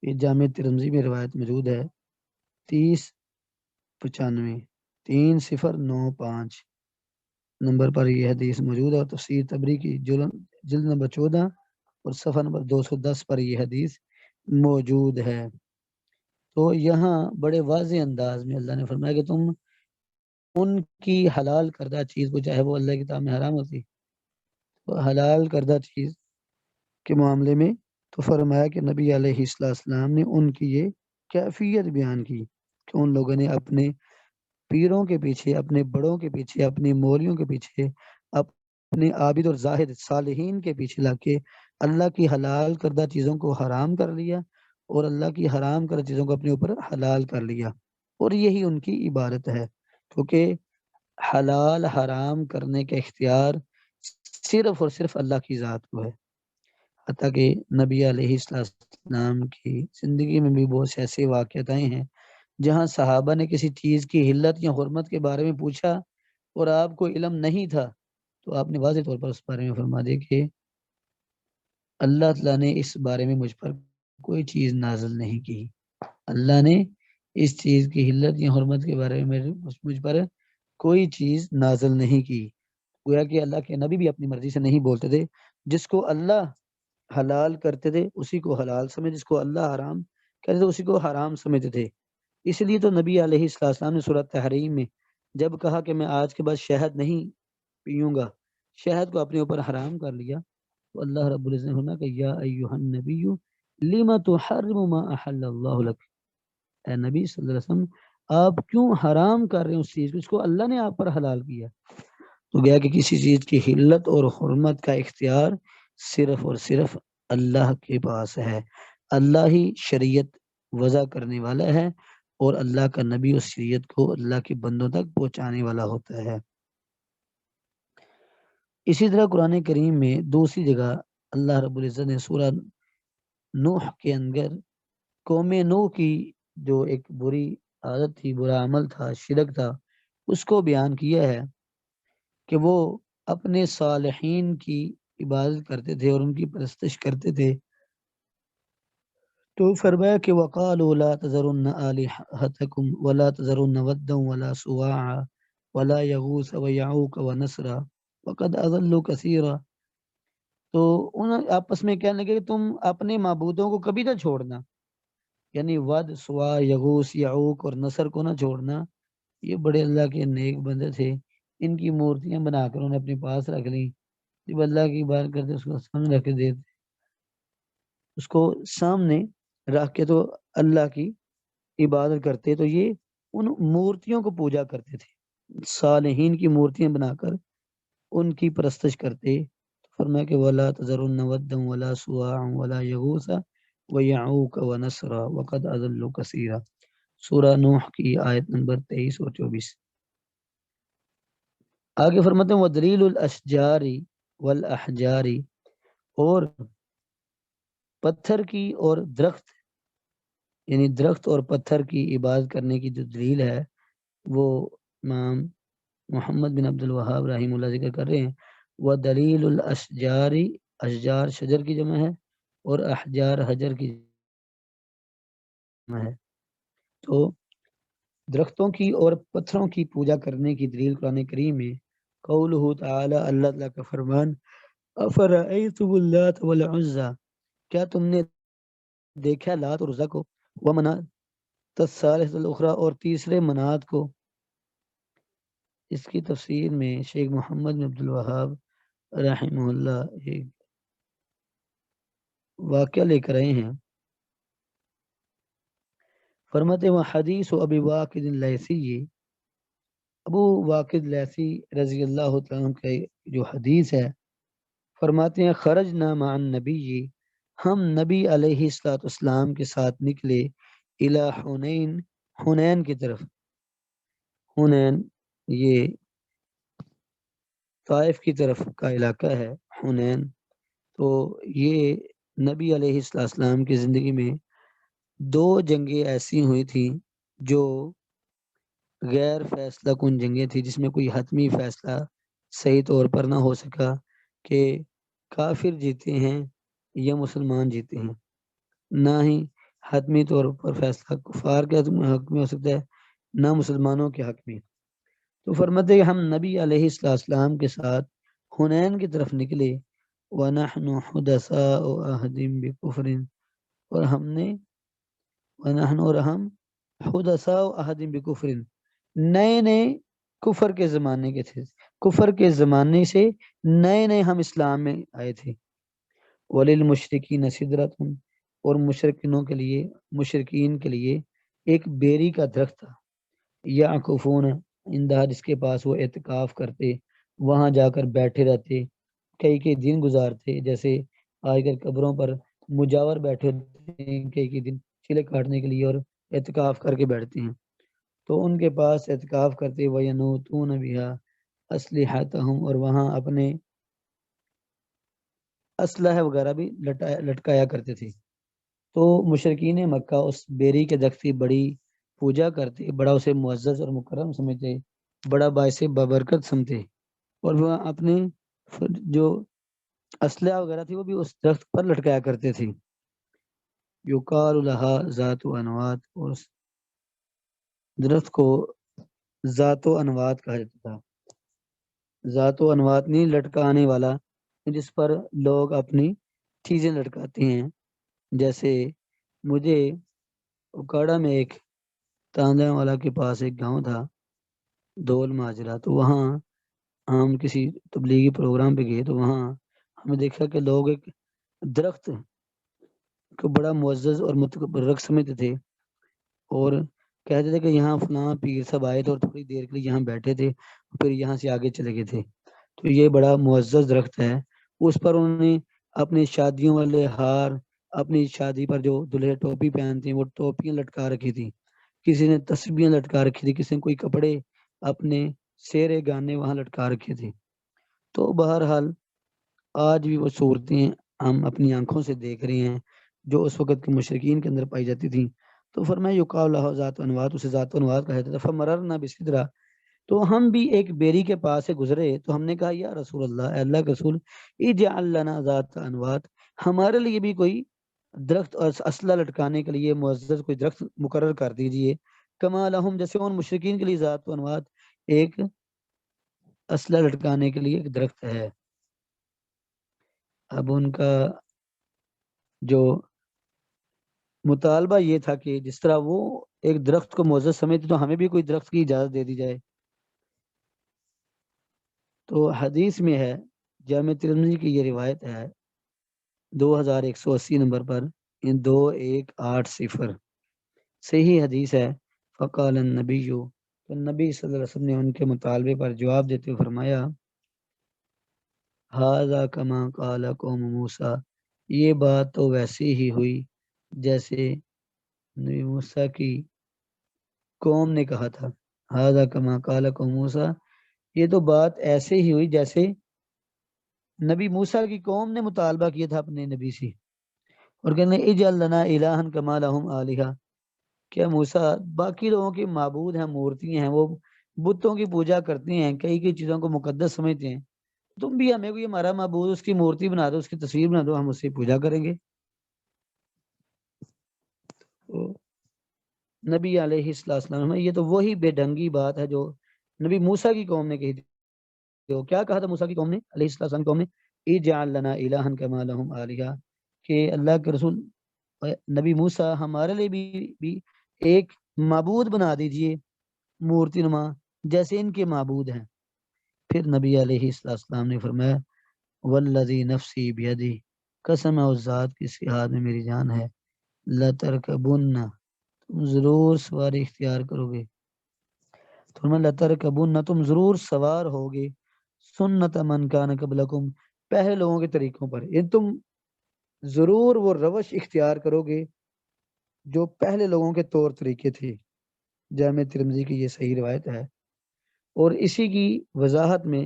یہ جامع ترمذی میں روایت موجود ہے 3095 3095 نمبر پر یہ حدیث موجود ہے، اور تفسیر تبری کی جلد نمبر 14 اور صفحہ نمبر 210 پر یہ حدیث موجود ہے. تو یہاں بڑے واضح انداز میں اللہ نے فرمایا کہ تم ان کی حلال کردہ چیز کو، چاہے وہ اللہ کی کتاب میں حرام ہوتی، تو حلال کردہ چیز کے معاملے میں تو فرمایا کہ نبی علیہ السلام نے ان کی یہ کیفیت بیان کی کہ ان لوگوں نے اپنے پیروں کے پیچھے، اپنے بڑوں کے پیچھے، اپنی مولیوں کے پیچھے، اپنے عابد اور زاہد صالحین کے پیچھے لگ کے اللہ کی حلال کردہ چیزوں کو حرام کر لیا اور اللہ کی حرام کردہ چیزوں کو اپنے اوپر حلال کر لیا، اور یہی ان کی عبادت ہے. کیونکہ حلال حرام کرنے کا اختیار صرف اور صرف اللہ کی ذات کو ہے. حتیٰ کہ نبی علیہ السلام کی زندگی میں بھی بہت سے ایسے واقعات ہیں جہاں صحابہ نے کسی چیز کی حلت یا حرمت کے بارے میں پوچھا اور آپ کو علم نہیں تھا، تو آپ نے واضح طور پر اس بارے میں فرما دیا کہ اللہ تعالیٰ نے اس بارے میں مجھ پر کوئی چیز نازل نہیں کی، اللہ نے اس چیز کی حلت یا حرمت کے بارے میں مجھ پر کوئی چیز نازل نہیں کی. گویا کہ اللہ کے نبی بھی اپنی مرضی سے نہیں بولتے تھے، جس کو اللہ حلال کرتے تھے اسی کو حلال سمجھ، جس کو اللہ حرام کرتے تھے اسی کو حرام سمجھتے تھے. اس لیے تو نبی علیہ السلام نے سورۃ تحریم میں جب کہا کہ میں آج کے بعد شہد نہیں پیوں گا، شہد کو اپنے اوپر حرام کر لیا، تو اللہ رب العزت نے فرمایا کہ یا ایھا النبی لما تحرم ما احل اللہ لک، اے نبی صلی اللہ علیہ وسلم آپ کیوں حرام کر رہے ہیں اس چیز کو جس کو اللہ نے آپ پر حلال کیا. تو گیا کہ کسی چیز کی حلت اور حرمت کا اختیار صرف اور صرف اللہ کے پاس ہے. اللہ ہی شریعت وضع کرنے والا ہے اور اللہ کا نبی اس شریعت کو اللہ کے بندوں تک پہنچانے والا ہوتا ہے. اسی طرح قرآن کریم میں دوسری جگہ اللہ رب العزت نے سورہ نوح کے اندر قوم نوح کی جو ایک بری عادت تھی، برا عمل تھا، شرک تھا، اس کو بیان کیا ہے کہ وہ اپنے صالحین کی عبادت کرتے تھے اور ان کی پرستش کرتے تھے. تو فرمایا کہ وقالوا لا تذرن آلهتكم ولا تذرن ودا ولا سواعا ولا يغوث ويعوق ونسرا وقد اضلوا كثيرا. تو انہوں آپس میں کہنے لگے کہ تم اپنے معبودوں کو کبھی نہ چھوڑنا، یعنی ود، سوا، یغوث، یعوق اور نصر کو نہ چھوڑنا. یہ بڑے اللہ کے نیک بندے تھے، ان کی مورتیاں بنا کر انہوں نے اپنے پاس رکھ لی. جب اللہ کی بات کرتے اس کو سامنے رکھ دیتے، اس کو سامنے رکھ کے تو اللہ کی عبادت کرتے، تو یہ ان مورتیوں کو پوجا کرتے تھے، صالحین کی مورتیاں بنا کر ان کی پرستش کرتے. فرمایا کہ ولا تذرن ودا ولا سواعا ولا یغوث ویعوق ونسرا وقد اضلوا کثیرا. سورہ نوح کی آیت نمبر 23 اور 24. آگے فرماتے ہیں ودلیل الاشجار والاحجار، اور پتھر کی اور درخت، یعنی درخت اور پتھر کی عبادت کرنے کی جو دلیل ہے وہ امام محمد بن عبد الوہاب رحمہ اللہ ذکر کر رہے ہیں. وہ دلیل الاشجار، اشجار شجر کی جمع ہے اور احجار حجر کی جمع ہے. تو درختوں کی اور پتھروں کی پوجا کرنے کی دلیل قرآن کریم میں قولہ تعالی، اللہ تعالیٰ کا فرمان افرأیتم اللات والعزى، کیا تم نے دیکھا لات اور عزا کو، ومنات الثالثۃ الاخری، اور تیسرے منات کو۔ اس کی تفسیر میں شیخ محمد بن عبد الوہاب رحمہ اللہ ایک واقعہ لے کر آئے ہیں۔ فرماتے ہیں حدیث ابی واقد اللیثی، ابو واقد لیثی رضی اللہ تعالیٰ عنہ کا جو حدیث ہے، فرماتے ہیں خرجنا مع النبی، ہم نبی علیہ الصلوۃ والسلام کے ساتھ نکلے، الی حنین، حنین کی طرف۔ حنین یہ طائف کی طرف کا علاقہ ہے حنین۔ تو یہ نبی علیہ السلام کی زندگی میں دو جنگیں ایسی ہوئی تھیں جو غیر فیصلہ کن جنگیں تھیں، جس میں کوئی حتمی فیصلہ صحیح طور پر نہ ہو سکا کہ کافر جیتے ہیں یا مسلمان جیتے ہیں، نہ ہی حتمی طور پر فیصلہ کفار کے حق میں ہو سکتا ہے، نہ مسلمانوں کے حق میں۔ تو فرماتے ہیں ہم نبی علیہ السلام کے ساتھ حنین کی طرف نکلے، وَنَحْنُ حُدَثَاءُ عَهْدٍ بِكُفْرٍ، اور ہم نے وَنَحْنُ، اور ہم حُدَثَاءُ عَهْدٍ بِكُفْرٍ، نئے نئے کفر کے زمانے کے تھے، کفر کے زمانے سے نئے نئے ہم اسلام میں آئے تھے۔ وَلِلْمُشْرِكِينَ سِدْرَةٌ، اور مشرکین کے لیے ایک بیری کا درخت تھا، یعکفون عندہا، جس کے پاس وہ اعتکاف کرتے، وہاں جا کر بیٹھے رہتے، کئی کئی دن گزارتے، جیسے آج کل قبروں پر مجاور بیٹھے ہوتے ہیں کئی کئی دن چلے کاٹنے کے لیے اور اعتکاف کر کے بیٹھتے ہیں، تو ان کے پاس اعتکاف کرتے، وینوتون بہا اسلحتہم، اور وہاں اپنے اسلحہ وغیرہ بھی لٹکایا کرتے تھے۔ تو مشرکین مکہ اس بیری کے درخت کی بڑی پوجا کرتے، بڑا اسے معزز اور مکرم سمجھتے، بڑا باعث بابرکت سمجھتے، اور وہ اپنے جو اسلحہ وغیرہ تھی وہ بھی اس درخت پر لٹکایا کرتے تھے۔ یقال لہا ذات و انوات، اور اس درخت کو ذات و انوات کہا جاتا تھا۔ ذات و انوات نہیں لٹکانے والا، جس پر لوگ اپنی چیزیں لٹکاتے ہیں۔ جیسے مجھے اکاڑا میں ایک تاندہ والا کے پاس ایک گاؤں تھا دول ماجرا، تو وہاں ہم کسی تبلیغی پروگرام پہ گئے، تو وہاں ہمیں دیکھا کہ لوگ ایک درخت کو بڑا معزز اور متبرک سمجھتے تھے، اور کہتے تھے کہ یہاں فلاں پیر صاحب آئے تھے اور تھوڑی دیر کے لیے یہاں بیٹھے تھے، پھر یہاں سے آگے چلے گئے تھے، تو یہ بڑا معزز درخت ہے۔ اس پر انہوں نے اپنی شادیوں والے ہار، اپنی شادی پر جو دلہے ٹوپی پہنتے ہیں وہ ٹوپیاں لٹکا رکھی تھی، کسی نے تسبیحیں لٹکا رکھی تھی، کسی نے کوئی کپڑے اپنے شعر گانے وہاں لٹکا رکھے تھے۔ تو بہرحال آج بھی وہ صورتیں ہم اپنی آنکھوں سے دیکھ رہے ہیں جو اس وقت کے مشرکین کے اندر پائی جاتی تھیں۔ تو فرمایا یقال لہ ذات انوات، اسے ذات انوات کہا جاتا تھا۔ فمررنا بسدرہ، تو ہم بھی ایک بیری کے پاس سے گزرے، تو ہم نے کہا یا رسول اللہ، اے اللہ کے رسول، اجعل لنا ذات انوات، ہمارے لیے بھی کوئی درخت اور اسلحہ لٹکانے کے لیے معزز کوئی درخت مقرر کر دیجئے، کما لہم، جیسے ان مشرکین کے لیے ذات انوات ایک اسلحہ لٹکانے کے لیے ایک درخت ہے۔ اب ان کا جو مطالبہ یہ تھا کہ جس طرح وہ ایک درخت کو معزز سمجھتے تو ہمیں بھی کوئی درخت کی اجازت دے دی جائے۔ تو حدیث میں ہے، جامع ترمذی کی یہ روایت ہے 2180 نمبر پر، 2180 صحیح حدیث ہے۔ فقال النبی، تو نبی صلی اللہ علیہ وسلم نے ان کے مطالبے پر جواب دیتے ہوئے فرمایا، ھذا کما قال قوم موسیٰ، یہ بات تو ویسی ہی ہوئی جیسے نبی موسیٰ کی قوم نے کہا تھا۔ ھذا کما قال قوم موسیٰ، یہ تو بات ایسے ہی ہوئی جیسے نبی موسیٰ کی قوم نے مطالبہ کیا تھا اپنے نبی سے، اور کہنے اجعل لنا الہا کما لہم آلہہ، کیا موسیٰ باقی لوگوں کے معبود ہیں، مورتیاں ہیں، وہ بتوں کی پوجا کرتے ہیں، کئی کئی چیزوں کو مقدس سمجھتے ہیں، تم بھی ہمیں کوئی ہمارا معبود اس کی مورتی بنا دو، اس کی تصویر بنا دو، ہم اس سے پوجا کریں گے۔ تو نبی علیہ السلام، یہ تو وہی بے ڈھنگی بات ہے جو نبی موسیٰ کی قوم نے کہی تھی۔ تو کیا کہا تھا موسیٰ کی قوم نے، علیہ السلام کی قوم نے، اجعل لنا الہا کما لہم آلہہ، کہ اللہ کے رسول نبی موسیٰ ہمارے لیے بھی ایک معبود بنا دیجئے مورتی نما جیسے ان کے معبود ہیں۔ پھر نبی علیہ السلام نے فرمایا والذی نفسی بیدی، قسم ہے اس ذات کی اس کے ہاتھ میں میری جان ہے، لترکبن، تم ضرور سواری اختیار کرو گے، لترکبن، تم ضرور سوار ہوگے، سنت من کان قبلکم، پہلے لوگوں کے طریقوں پر، یہ تم ضرور وہ روش اختیار کرو گے جو پہلے لوگوں کے طور طریقے تھے۔ جامع ترمذی کی یہ صحیح روایت ہے، اور اسی کی وضاحت میں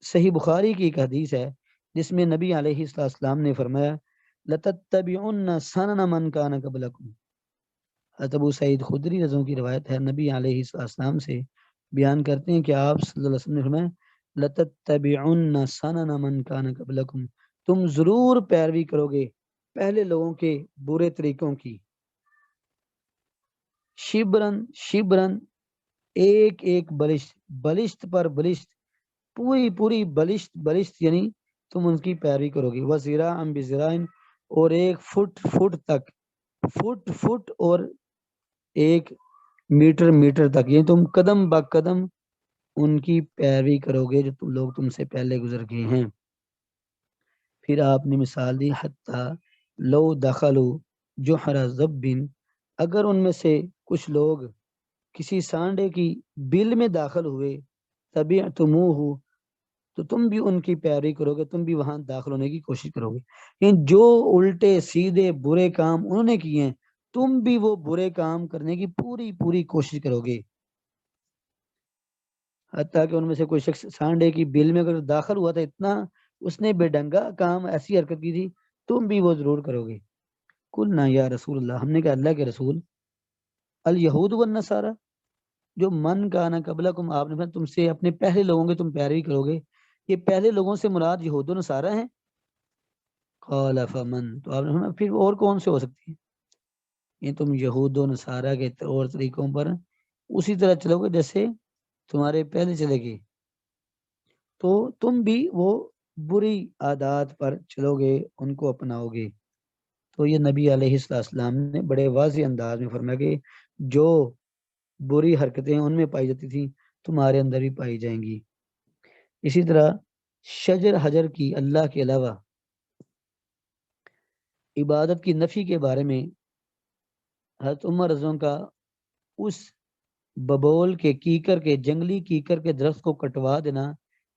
صحیح بخاری کی ایک حدیث ہے جس میں نبی علیہ السلام نے فرمایا لَتَتَّبِعُنَّ سَنَنَ مَنْ كَانَ قَبْلَكُمْ۔ حضرت ابو سعید خدری رضی اللہ عنہ کی روایت ہے، نبی علیہ السلام سے بیان کرتے ہیں کہ آپ صلی اللہ علیہ وسلم نے فرمایا لَتَتَّبِعُنَّ سَنَنَ مَنْ كَانَ قَبْلَكُمْ، تم ضرور پیروی کرو گے پہلے لوگوں کے برے طریقوں کی، شبرن شبرن، ایک ایک بلشت، بلشت پر بلشت، پوری پوری بلشت بلشت، یعنی تم ان کی پیروی کرو گی، وزراعًا بزراعٍ، اور ایک فٹ فٹ تک، فٹ فٹ اور ایک میٹر میٹر تک، یعنی تم قدم با قدم ان کی پیروی کرو گے جو تم لوگ تم سے پہلے گزر گئے ہیں۔ پھر آپ نے مثال دی حتی لو دخلوا جحر ضب، اگر ان میں سے کچھ لوگ کسی سانڈے کی بل میں داخل ہوئے، تبعتموہ، تو تم بھی ان کی پیروی کرو گے، تم بھی وہاں داخل ہونے کی کوشش کرو گے، یعنی جو الٹے سیدھے برے کام انہوں نے کیے ہیں تم بھی وہ برے کام کرنے کی پوری پوری کوشش کرو گے۔ حتیٰ کہ ان میں سے کوئی شخص سانڈے کی بل میں اگر داخل ہوا تھا، اتنا اس نے بے ڈنگا کام، ایسی حرکت کی تھی، تم بھی وہ ضرور کرو گے۔ قلنا یا رسول اللہ، ہم نے کہا اللہ کے رسول، الیہود والنصارى، جو من کانا قبلکم، آپ نے تم سے اپنے پہلے لوگوں کے تم پیروی کرو گے، یہ پہلے لوگوں سے مراد یہود و نصارہ ہیں؟ قال فمن، تو آپ نے فرمایا پھر اور کون سے ہو سکتی ہیں؟ یہ تم یہود و نصارہ کے طور طریقوں پر اسی طرح چلو گے جیسے تمہارے پہلے چلے گئے، تو تم بھی وہ بری عادات پر چلو گے، ان کو اپناؤ گے۔ تو یہ نبی علیہ السلام نے بڑے واضح انداز میں فرمایا کہ جو بری حرکتیں ان میں پائی جاتی تھیں تمہارے اندر بھی پائی جائیں گی۔ اسی طرح شجر حجر کی، اللہ کے علاوہ عبادت کی نفی کے بارے میں حضرت عمر رضی اللہ عنہ کا اس ببول کے کیکر کے، جنگلی کیکر کے درخت کو کٹوا دینا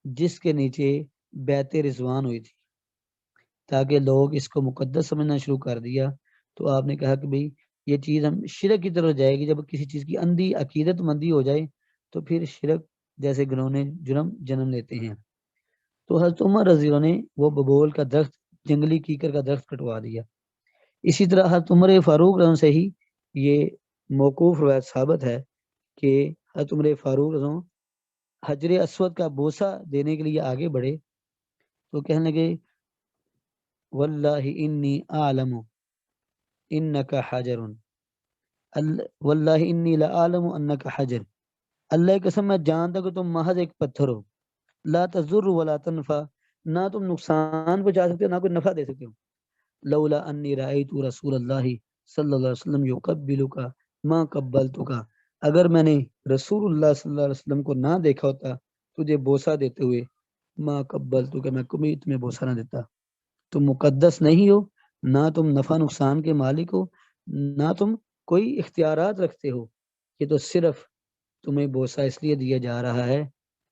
جس کے نیچے بیعت رضوان ہوئی تھی، تاکہ لوگ اس کو مقدس سمجھنا شروع کر دیا، تو آپ نے کہا کہ بھئی یہ چیز ہم شرک کی طرف جائے گی، جب کسی چیز کی اندھی عقیدت مندی ہو جائے تو پھر شرک جیسے گناہ جرم جنم لیتے ہیں۔ تو حضرت عمر رضی اللہ عنہ نے وہ ببول کا درخت، جنگلی کیکر کا درخت کٹوا دیا۔ اسی طرح حضرت عمر فاروق رضی اللہ عنہ سے ہی یہ موقوف روایت ثابت ہے کہ حضرت عمر فاروق رضی اللہ عنہ حجر اسود کا بوسہ دینے کے لیے آگے بڑھے تو کہنے لگے واللہ انی اعلم انک حجر، واللہ انی لعالم انک حجر، اللہ کی قسم میں جانتا کہ تم محض ایک پتھر ہو، لا تضر ولا تنفع، نہ تم نقصان پہنچا سکتے ہو نہ کوئی نفع دے سکتے ہو، لولا انی رأیت رسول اللہ صلی اللہ علیہ وسلم یقبلک ما قبلتک، اگر میں نے رسول اللہ صلی اللہ علیہ وسلم کو نہ دیکھا ہوتا تجھے بوسہ دیتے ہوئے، ما قبلتک، میں کبھی تمہیں بوسہ نہ دیتا۔ تم مقدس نہیں ہو، نہ تم نفع نقصان کے مالک ہو، نہ تم کوئی اختیارات رکھتے ہو، یہ تو صرف تمہیں بوسہ اس لیے دیا جا رہا ہے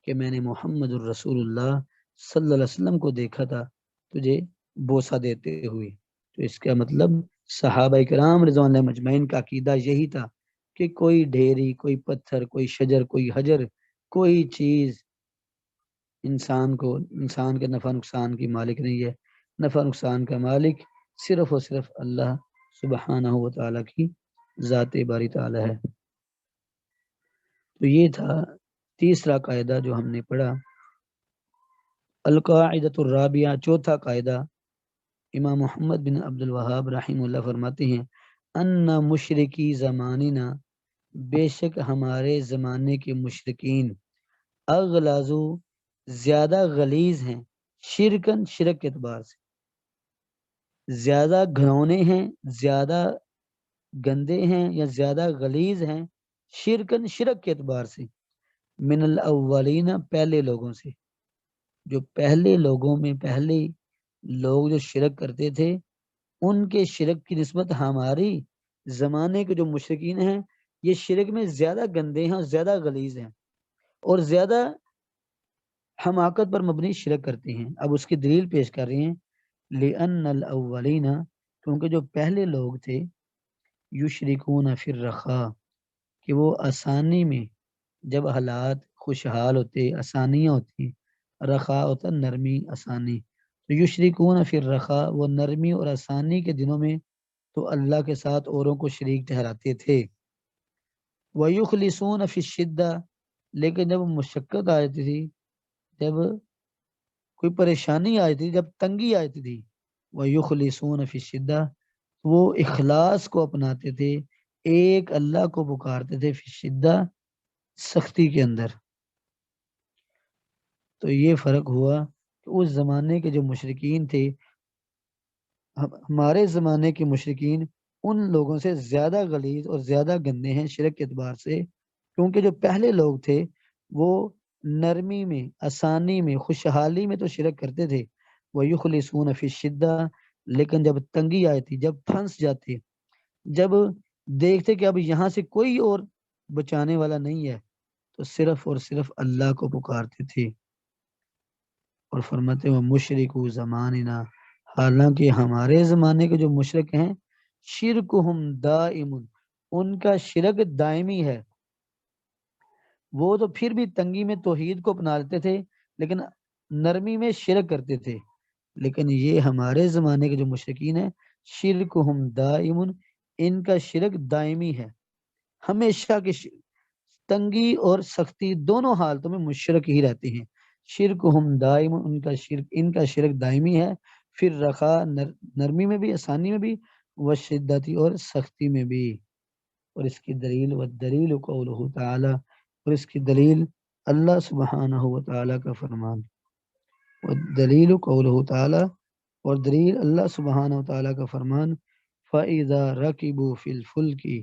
کہ میں نے محمد الرسول اللہ صلی اللہ علیہ وسلم کو دیکھا تھا تجھے بوسہ دیتے ہوئے۔ تو اس کا مطلب صحابہ کرام رضوان اللہ مجمعین کا عقیدہ یہی تھا کہ کوئی ڈھیری، کوئی پتھر، کوئی شجر، کوئی حجر، کوئی چیز انسان کے نفع نقصان کی مالک نہیں ہے، نفع نقصان کا مالک صرف اور صرف اللہ سبحانہ و تعالیٰ کی ذات باری تعالیٰ ہے۔ تو یہ تھا تیسرا قاعدہ جو ہم نے پڑھا۔ القاعدۃ الرابعہ، چوتھا قاعدہ، امام محمد بن عبد الوہاب رحمہ اللہ فرماتے ہیں ان مشرکی زماننا، بے شک ہمارے زمانے کے مشرکین، اغلظ، زیادہ غلیظ ہیں، شرکن شرک کے اعتبار سے، زیادہ گھنونے ہیں، زیادہ گندے ہیں یا زیادہ غلیظ ہیں، شرکن شرک کے اعتبار سے، من الاولین پہلے لوگوں سے، جو پہلے لوگوں میں پہلے لوگ جو شرک کرتے تھے ان کے شرک کی نسبت ہماری زمانے کے جو مشرکین ہیں یہ شرک میں زیادہ گندے ہیں اور زیادہ غلیظ ہیں اور زیادہ حماقت پر مبنی شرک کرتے ہیں۔ اب اس کی دلیل پیش کر رہے ہیں، لِأَنَّ الْأَوَّلِينَ کیونکہ جو پہلے لوگ تھے، یشرکون فی الرخاء کہ وہ آسانی میں جب حالات خوشحال ہوتے، آسانیاں ہوتی، رخاء ہوتا نرمی آسانی، تو یشرکون فی الرخاء وہ نرمی اور آسانی کے دنوں میں تو اللہ کے ساتھ اوروں کو شریک ٹھہراتے تھے، وَيُخْلِصُونَ فِي الشِّدَّةِ لیکن جب مشقت آتی تھی، جب کوئی پریشانی آئی تھی، جب تنگی آئی تھی، وَيُخْلِصُونَ فِي الشِّدَّةِ وہ اخلاص کو اپناتے تھے، ایک اللہ کو پکارتے تھے، فی الشدہ سختی کے اندر۔ تو یہ فرق ہوا کہ اس زمانے کے جو مشرکین تھے، ہمارے زمانے کے مشرکین ان لوگوں سے زیادہ غلیظ اور زیادہ گندے ہیں شرک کے اعتبار سے، کیونکہ جو پہلے لوگ تھے وہ نرمی میں، آسانی میں، خوشحالی میں تو شرک کرتے تھے، وہ یخلصون فی الشدہ لیکن جب تنگی آئی تھی، جب پھنس جاتے، جب دیکھتے کہ اب یہاں سے کوئی اور بچانے والا نہیں ہے تو صرف اور صرف اللہ کو پکارتے تھے۔ اور فرماتے وہ مشرک زماننا حالانکہ ہمارے زمانے کے جو مشرک ہیں، شرکہم دائم ان کا شرک دائمی ہے، وہ تو پھر بھی تنگی میں توحید کو اپنا لیتے تھے لیکن نرمی میں شرک کرتے تھے، لیکن یہ ہمارے زمانے کے جو مشرکین ہیں، شرکہم دائم ان کا شرک دائمی ہے، ہمیشہ کی تنگی اور سختی دونوں حالتوں میں مشرک ہی رہتے ہیں، شرکہم دائم ان کا شرک دائمی ہے، پھر رخا نرمی میں بھی، آسانی میں بھی، وشدتی اور سختی میں بھی۔ اور اس کی دلیل والدلیل قولہ تعالی اور اس کی دلیل اللہ سبحانہ و تعالی کا فرمان، والدلیل قولہ تعالی اور دلیل اللہ سبحانہ و تعالی کا فرمان، فَإِذَا رَكِبُوا فِي الْفُلْكِ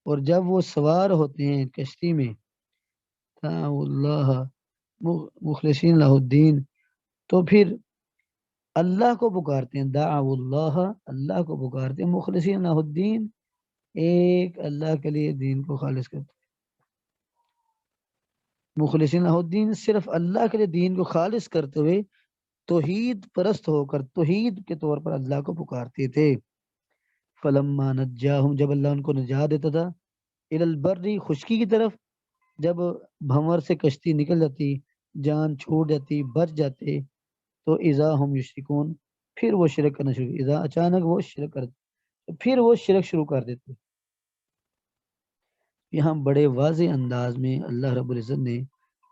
اور جب وہ سوار ہوتے ہیں کشتی میں، دعوا اللہ مخلصین لہ الدین تو پھر اللہ کو پکارتے ہیں، دعوا اللہ اللہ کو پکارتے ہیں، مخلصین لہ الدین ایک اللہ کے لیے دین کو خالص کرتے ہیں، مخلصین لہ الدین صرف اللہ کے لیے دین کو خالص کرتے ہوئے توحید پرست ہو کر توحید کے طور پر اللہ کو پکارتے تھے، فلما نجاہم جب اللہ ان کو نجات دیتا تھا، الی البر خشکی کی طرف، جب بھنور سے کشتی نکل جاتی، جان چھوٹ جاتی، بچ جاتے، تو اذا ہم یشرکون پھر وہ شرک کرنا شروع، اذا اچانک وہ شرک کرتے، پھر وہ شرک شروع کر دیتے۔ یہاں بڑے واضح انداز میں اللہ رب العزت نے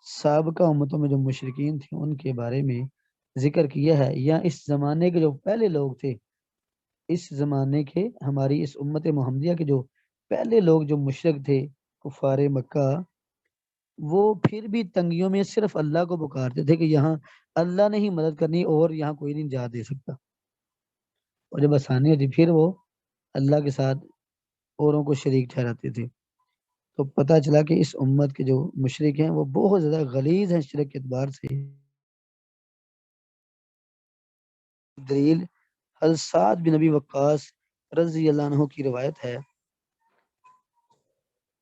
سابقہ امتوں میں جو مشرکین تھے ان کے بارے میں ذکر کیا ہے، یا اس زمانے کے جو پہلے لوگ تھے، اس زمانے کے ہماری اس امت محمدیہ کے جو پہلے لوگ جو مشرک تھے کفار مکہ، وہ پھر بھی تنگیوں میں صرف اللہ کو پکارتے تھے کہ یہاں اللہ نے ہی مدد کرنی اور یہاں کوئی نہیں جا دے سکتا، اور جب آسانی ہوتی پھر وہ اللہ کے ساتھ اوروں کو شریک ٹھہراتے تھے۔ تو پتہ چلا کہ اس امت کے جو مشرک ہیں وہ بہت زیادہ غلیظ ہیں شرک کے اعتبار سے۔ دلیل حضرت سعد بن نبی وقاص رضی اللہ عنہ کی روایت ہے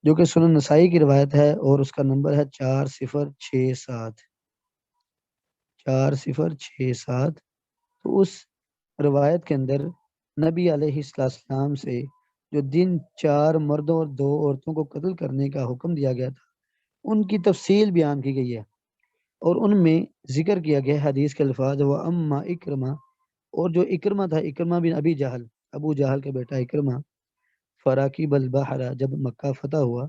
جو کہ سنن نسائی کی روایت ہے اور اس کا نمبر ہے 4067 4067۔ تو اس روایت کے اندر نبی علیہ السلام سے جو دن 4 مردوں اور 2 عورتوں کو قتل کرنے کا حکم دیا گیا تھا ان کی تفصیل بیان کی گئی ہے، اور ان میں ذکر کیا گیا حدیث کے الفاظ، وہ اما اکرمہ اور جو اکرمہ تھا، اکرمہ بن ابی جہل، ابو جہل کا بیٹا اکرمہ، فراقیب البحر جب مکہ فتح ہوا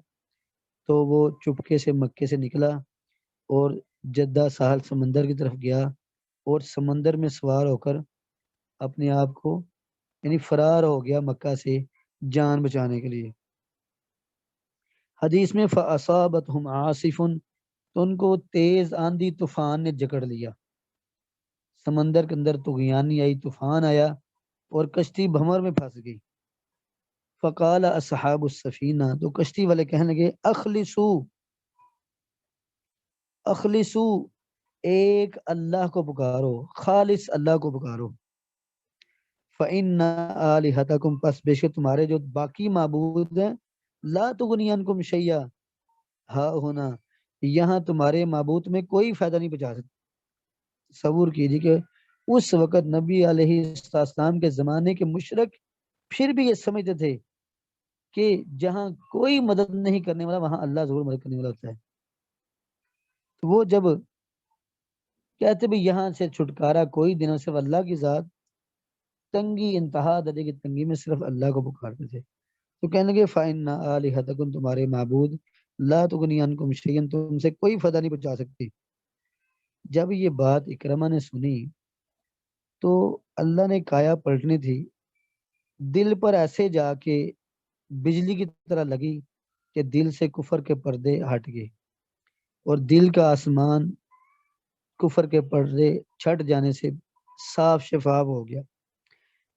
تو وہ چپکے سے مکے سے نکلا اور جدہ ساحل سمندر کی طرف گیا اور سمندر میں سوار ہو کر اپنے آپ کو یعنی فرار ہو گیا مکہ سے جان بچانے کے لیے۔ حدیث میں فَأَصَابَتْهُمْ عَاصِفٌ تو ان کو تیز آندھی طوفان نے جکڑ لیا، سمندر کے اندر طغیانی آئی، طوفان آیا اور کشتی بھمر میں پھنس گئی۔ فقال اصحاب السفینہ، تو کشتی والے کہنے لگے اخلصو اخلصو، ایک اللہ کو پکارو، خالص اللہ کو پکارو۔ فإن آلہتکم، پس بے شک تمہارے جو باقی معبود ہیں، لا تغنی عنکم شیئا، ہاں ہونا یہاں تمہارے معبود میں کوئی فائدہ نہیں پہنچا سکتا۔ تصور کیجیے کہ اس وقت نبی علیہ السلام کے زمانے کے مشرک پھر بھی یہ سمجھتے تھے کہ جہاں کوئی مدد نہیں کرنے والا وہاں اللہ ضرور مدد کرنے والا ہوتا ہے۔ تو وہ جب کہتے بھی یہاں سے چھٹکارا کوئی دنوں سے اللہ کی ذات، تنگی انتہا درجے کی تنگی میں صرف اللہ کو پکارتے تھے۔ تو کہنے لگے فَإِنَّ آلِهَتَكُمْ، تمہارے معبود، لا تغنی عنکم شیئا، تم سے کوئی فائدہ نہیں پہنچا سکتی۔ جب یہ بات اکرمہ نے سنی تو اللہ نے کایا پلٹنی تھی، دل پر ایسے جا کے بجلی کی طرح لگی کہ دل سے کفر کے پردے ہٹ گئے اور دل کا آسمان کفر کے پردے چھٹ جانے سے صاف شفاف ہو گیا۔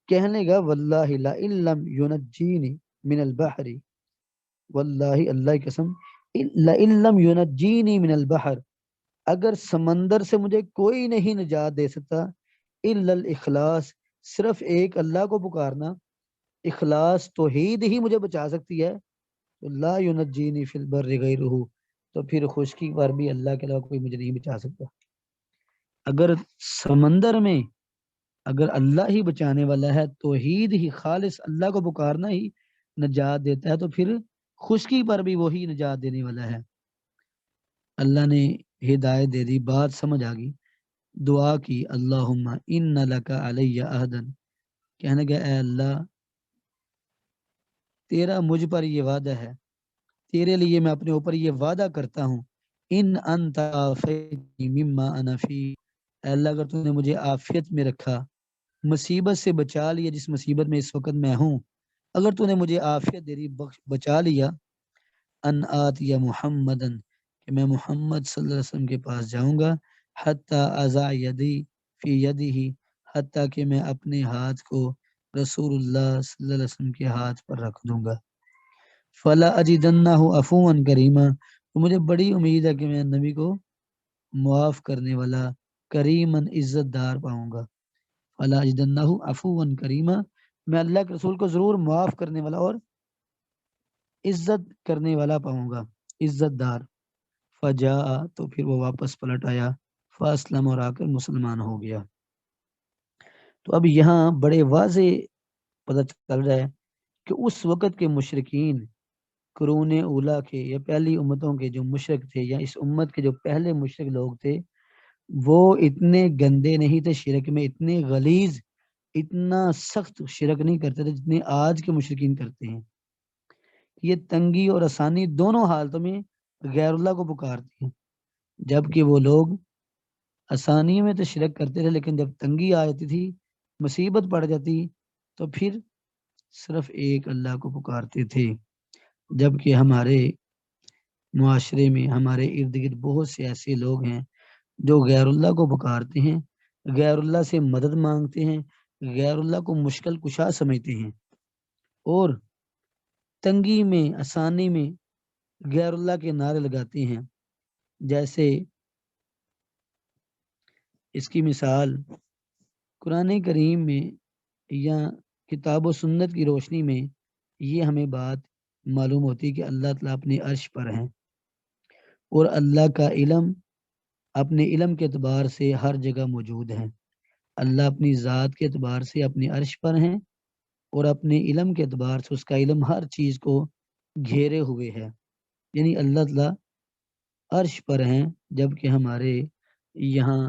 کہنے گا واللہ لئن لم ینجینی من البحر، واللہ اللہ کی قسم، لئن لم ینجینی من البحر، اگر سمندر سے مجھے کوئی نہیں نجات دے سکتا، الا الاخلاص، صرف ایک اللہ کو پکارنا، اخلاص توحید ہی مجھے بچا سکتی ہے، لا ینجینی فی البر غیرہ، تو پھر خشکی پر بھی اللہ کے علاوہ کوئی مجھے نہیں بچا سکتا۔ اگر سمندر میں اگر اللہ ہی بچانے والا ہے، توحید ہی خالص اللہ کو پکارنا ہی نجات دیتا ہے، تو پھر خشکی پر بھی وہی نجات دینے والا ہے۔ اللہ نے ہدایت دے دی، بات سمجھ آ گئی، دعا کی اللہم ان لک علی عہدا، کہنے گا اے اللہ تیرا مجھ پر یہ وعدہ ہے، تیرے لیے میں اپنے اوپر یہ وعدہ کرتا ہوں، ان انت عافیتنی مما انا فی، اے اللہ اگر تو نے مجھے عافیت میں رکھا، مصیبت سے بچا لیا جس مصیبت میں اس وقت میں ہوں، اگر تو نے مجھے عافیت دے دی، بچا لیا، ان آتی محمدن، کہ میں محمد صلی اللہ علیہ وسلم کے پاس جاؤں گا، حتی ازا یدی فی یدی ہی، حتیٰ کہ میں اپنے ہاتھ کو رسول اللہ صلی اللہ علیہ وسلم کے ہاتھ پر رکھ دوں گا، فلا اجدنہ عفوا کریما، تو مجھے بڑی امید ہے کہ میں نبی کو معاف کرنے والا، کریمن عزت دار پاؤں گا، فلا اجدنہ عفوا کریما، میں اللہ کے رسول کو ضرور معاف کرنے والا اور عزت کرنے والا پاؤں گا، عزت دار۔ فجا، تو پھر وہ واپس پلٹ آیا، فاسلم، اور آ کر مسلمان ہو گیا۔ تو اب یہاں بڑے واضح پتہ چل رہا ہے کہ اس وقت کے مشرکین، قرون اولا کے یا پہلی امتوں کے جو مشرک تھے، یا اس امت کے جو پہلے مشرک لوگ تھے، وہ اتنے گندے نہیں تھے شرک میں، اتنے غلیظ، اتنا سخت شرک نہیں کرتے تھے جتنے آج کے مشرکین کرتے ہیں۔ یہ تنگی اور آسانی دونوں حالتوں میں غیر اللہ کو پکارتے ہیں، جبکہ وہ لوگ آسانی میں تو شرک کرتے تھے، لیکن جب تنگی آ جاتی تھی، مصیبت پڑ جاتی، تو پھر صرف ایک اللہ کو پکارتے تھے۔ جبکہ ہمارے معاشرے میں، ہمارے ارد گرد بہت سے ایسے لوگ ہیں جو غیر اللہ کو پکارتے ہیں، غیر اللہ سے مدد مانگتے ہیں، غیر اللہ کو مشکل کشا سمجھتے ہیں، اور تنگی میں، آسانی میں غیر اللہ کے نعرے لگاتے ہیں۔ جیسے اس کی مثال قرآن کریم میں یا کتاب و سنت کی روشنی میں یہ ہمیں بات معلوم ہوتی ہے کہ اللہ تعالیٰ اپنے عرش پر ہیں، اور اللہ کا علم اپنے علم کے اعتبار سے ہر جگہ موجود ہے۔ اللہ اپنی ذات کے اعتبار سے اپنے عرش پر ہیں، اور اپنے علم کے اعتبار سے اس کا علم ہر چیز کو گھیرے ہوئے ہے، یعنی اللہ تعالیٰ عرش پر ہیں۔ جبکہ ہمارے یہاں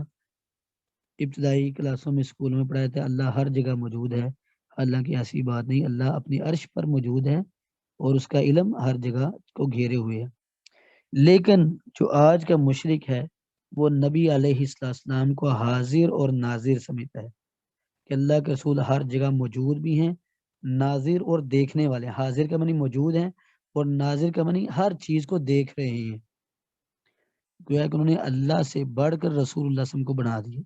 ابتدائی کلاسوں میں، اسکول میں پڑھایا تھا اللہ ہر جگہ موجود ہے، حالانکہ ایسی بات نہیں، اللہ اپنی عرش پر موجود ہے اور اس کا علم ہر جگہ کو گھیرے ہوئے ہے۔ لیکن جو آج کا مشرک ہے، وہ نبی علیہ السلام کو حاضر اور ناظر سمجھتا ہے کہ اللہ کے رسول ہر جگہ موجود بھی ہیں، ناظر اور دیکھنے والے، حاضر کا معنی موجود ہیں، اور ناظر کا معنی ہر چیز کو دیکھ رہے ہیں۔ گویا کہ انہوں نے اللہ سے بڑھ کر رسول اللہ صلی اللہ علیہ وسلم کو بنا دیا۔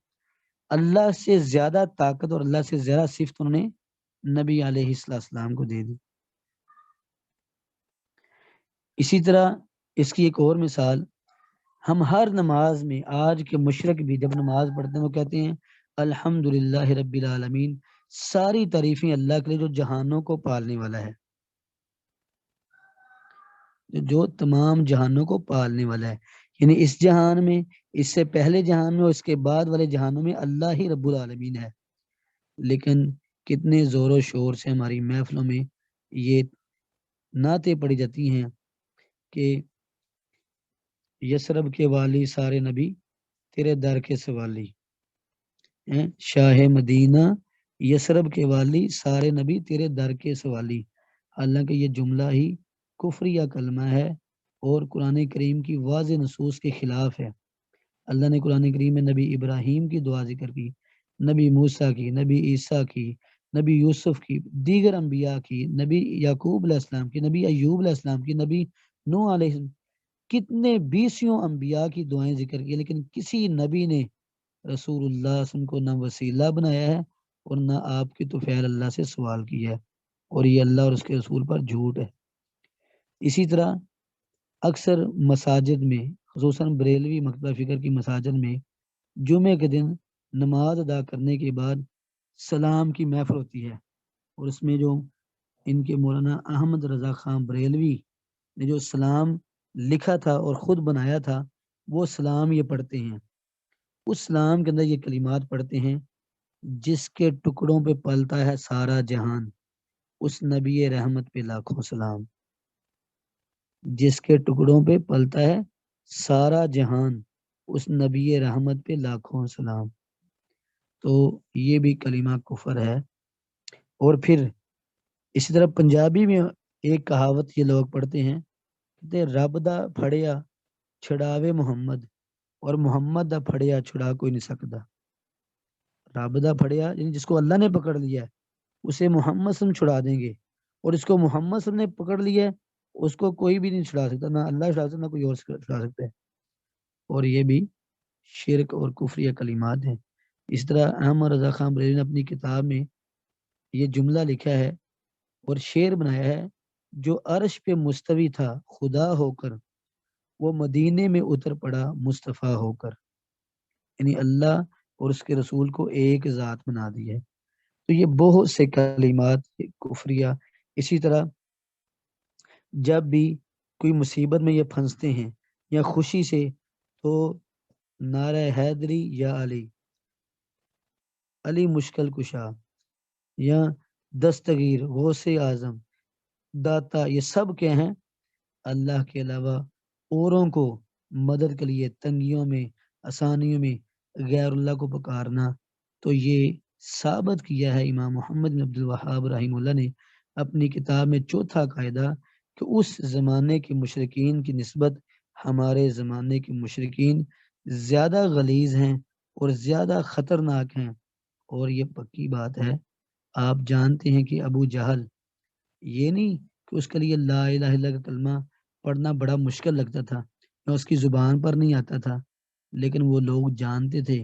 اللہ سے زیادہ طاقت اور اللہ سے زیادہ صفت انہوں نے نبی علیہ السلام کو دے دی۔ اسی طرح اس کی ایک اور مثال، ہم ہر نماز میں آج کے مشرق بھی جب نماز پڑھتے ہیں وہ کہتے ہیں الحمدللہ رب العالمین، ساری تعریفیں اللہ کے لیے جو جہانوں کو پالنے والا ہے، جو تمام جہانوں کو پالنے والا ہے، یعنی اس جہان میں، اس سے پہلے جہان میں اور اس کے بعد والے جہانوں میں اللہ ہی رب العالمین ہے۔ لیکن کتنے زور و شور سے ہماری محفلوں میں یہ نعتیں پڑھی جاتی ہیں کہ یسرب کے والی سارے نبی تیرے در کے سوالی، شاہ مدینہ یسرب کے والی سارے نبی تیرے در کے سوالی۔ حالانکہ یہ جملہ ہی کفر یا کلمہ ہے اور قرآن کریم کی واضح نصوص کے خلاف ہے۔ اللہ نے قرآن کریم میں نبی ابراہیم کی دعا ذکر کی، نبی موسیٰ کی، نبی عیسیٰ کی، نبی یوسف کی، دیگر انبیاء کی، نبی یعقوب علیہ السلام کی، نبی ایوب علیہ السلام کی، نبی نوح علیہ السلام، کتنے بیسیوں انبیاء کی دعائیں ذکر کی، لیکن کسی نبی نے رسول اللہ صلی اللہ علیہ وسلم کو نہ وسیلہ بنایا ہے اور نہ آپ کی طفیل اللہ سے سوال کیا ہے، اور یہ اللہ اور اس کے رسول پر جھوٹ ہے۔ اسی طرح اکثر مساجد میں، خصوصاً بریلوی مکتبہ فکر کی مساجد میں، جمعے کے دن نماز ادا کرنے کے بعد سلام کی محفل ہوتی ہے، اور اس میں جو ان کے مولانا احمد رضا خان بریلوی نے جو سلام لکھا تھا اور خود بنایا تھا، وہ سلام یہ پڑھتے ہیں۔ اس سلام کے اندر یہ کلمات پڑھتے ہیں، جس کے ٹکڑوں پہ پلتا ہے سارا جہان، اس نبی رحمت پہ لاکھوں سلام۔ جس کے ٹکڑوں پہ پلتا ہے سارا جہان، اس نبی رحمت پہ لاکھوں سلام۔ تو یہ بھی کلمہ کفر ہے۔ اور پھر اسی طرح پنجابی میں ایک کہاوت یہ لوگ پڑھتے ہیں، کہتے ہیں رب دا پھڑیا چھڑاوے محمد، اور محمد دا پھڑیا چھڑا کوئی نہیں سکتا۔ رب دا پھڑیا یعنی جس کو اللہ نے پکڑ لیا ہے اسے محمد صلی اللہ علیہ وسلم چھڑا دیں گے، اور اس کو محمد صلی اللہ علیہ وسلم نے پکڑ لیا ہے اس کو کوئی بھی نہیں چھڑا سکتا، نہ اللہ چھڑا سکتا نہ کوئی اور چھڑا سکتا ہے۔ اور یہ بھی شرک اور کفریہ کلمات ہیں۔ اس طرح احمد رضا خان بریلوی نے اپنی کتاب میں یہ جملہ لکھا ہے اور شعر بنایا ہے، جو عرش پہ مستوی تھا خدا ہو کر، وہ مدینے میں اتر پڑا مصطفیٰ ہو کر، یعنی اللہ اور اس کے رسول کو ایک ذات بنا دیا ہے۔ تو یہ بہت سے کلمات کفریہ۔ اسی طرح جب بھی کوئی مصیبت میں یہ پھنستے ہیں یا خوشی سے، تو نعرہ حیدری یا علی، علی مشکل کشا، یا دستگیر، غوث اعظم، داتا، یہ سب کیا ہیں؟ اللہ کے علاوہ اوروں کو مدد کے لیے تنگیوں میں، آسانیوں میں غیر اللہ کو پکارنا۔ تو یہ ثابت کیا ہے امام محمد بن عبد الوہاب رحمہ اللہ نے اپنی کتاب میں چوتھا قاعدہ، کہ اس زمانے کے مشرکین کی نسبت ہمارے زمانے کے مشرکین زیادہ غلیظ ہیں اور زیادہ خطرناک ہیں۔ اور یہ پکی بات ہے، آپ جانتے ہیں کہ ابو جہل، یہ نہیں کہ اس کے لیے لا الہ الا اللہ کا کلمہ پڑھنا بڑا مشکل لگتا تھا یا اس کی زبان پر نہیں آتا تھا، لیکن وہ لوگ جانتے تھے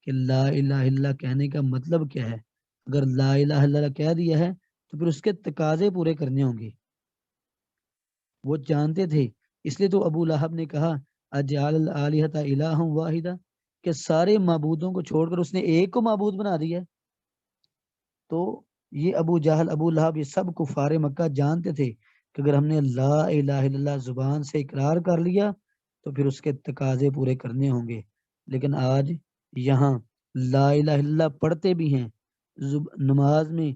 کہ لا الہ الا اللہ کہنے کا مطلب کیا ہے۔ اگر لا الہ الا اللہ کہہ دیا ہے تو پھر اس کے تقاضے پورے کرنے ہوں گے، وہ جانتے تھے۔ اس لیے تو ابو لہب نے کہا اجعل الالہۃ الہا واحدہ، کہ سارے معبودوں کو چھوڑ کر اس نے ایک کو معبود بنا دیا۔ تو یہ ابو جہل، ابو لہب، یہ سب کفار مکہ جانتے تھے کہ اگر ہم نے لا الہ الا اللہ زبان سے اقرار کر لیا تو پھر اس کے تقاضے پورے کرنے ہوں گے۔ لیکن آج یہاں لا الہ الا اللہ پڑھتے بھی ہیں، نماز میں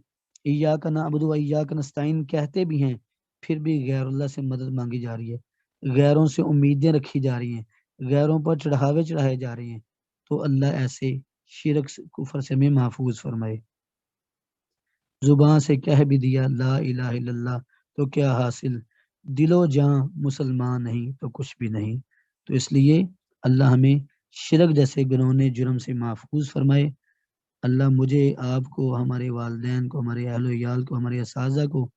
ایاک نعبد و ایاک نستعین کہتے بھی ہیں، پھر بھی غیر اللہ سے مدد مانگی جا رہی ہے، غیروں سے امیدیں رکھی جا رہی ہیں، غیروں پر چڑھاوے چڑھائے جا رہے ہیں۔ تو اللہ ایسے شرک کفر سے ہمیں محفوظ فرمائے۔ زبان سے کہہ بھی دیا لا الہ الا اللہ تو کیا حاصل، دل و جاں مسلمان نہیں تو کچھ بھی نہیں۔ تو اس لیے اللہ ہمیں شرک جیسے گناہ جرم سے محفوظ فرمائے۔ اللہ مجھے، آپ کو، ہمارے والدین کو، ہمارے اہل و عیال کو، ہمارے اساتذہ کو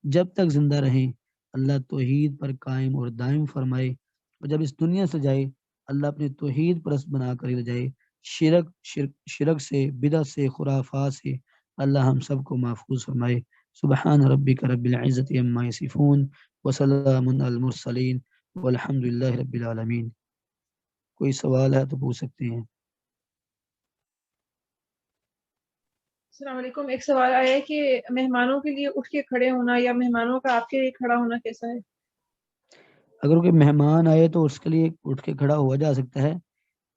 جب تک زندہ رہیں اللہ توحید پر قائم اور دائم فرمائے، اور جب اس دنیا سے جائے اللہ اپنے توحید پرست بنا کر لے جائے۔ شرک سے، بدعت سے، خرافات سے اللہ ہم سب کو محفوظ فرمائے۔ سبحان ربک رب العزت عما یصفون وسلام علی المرسلین والحمد للہ رب العالمین۔ کوئی سوال ہے تو پوچھ سکتے ہیں۔ السلام علیکم۔ ایک سوال آیا ہے کہ مہمانوں کے لیے اٹھ کے کھڑے ہونا یا مہمانوں کا آپ کے لیے کھڑا ہونا کیسا ہے؟ اگر کوئی مہمان آئے تو اس کے لیے اٹھ کے کھڑا ہوا جا سکتا ہے،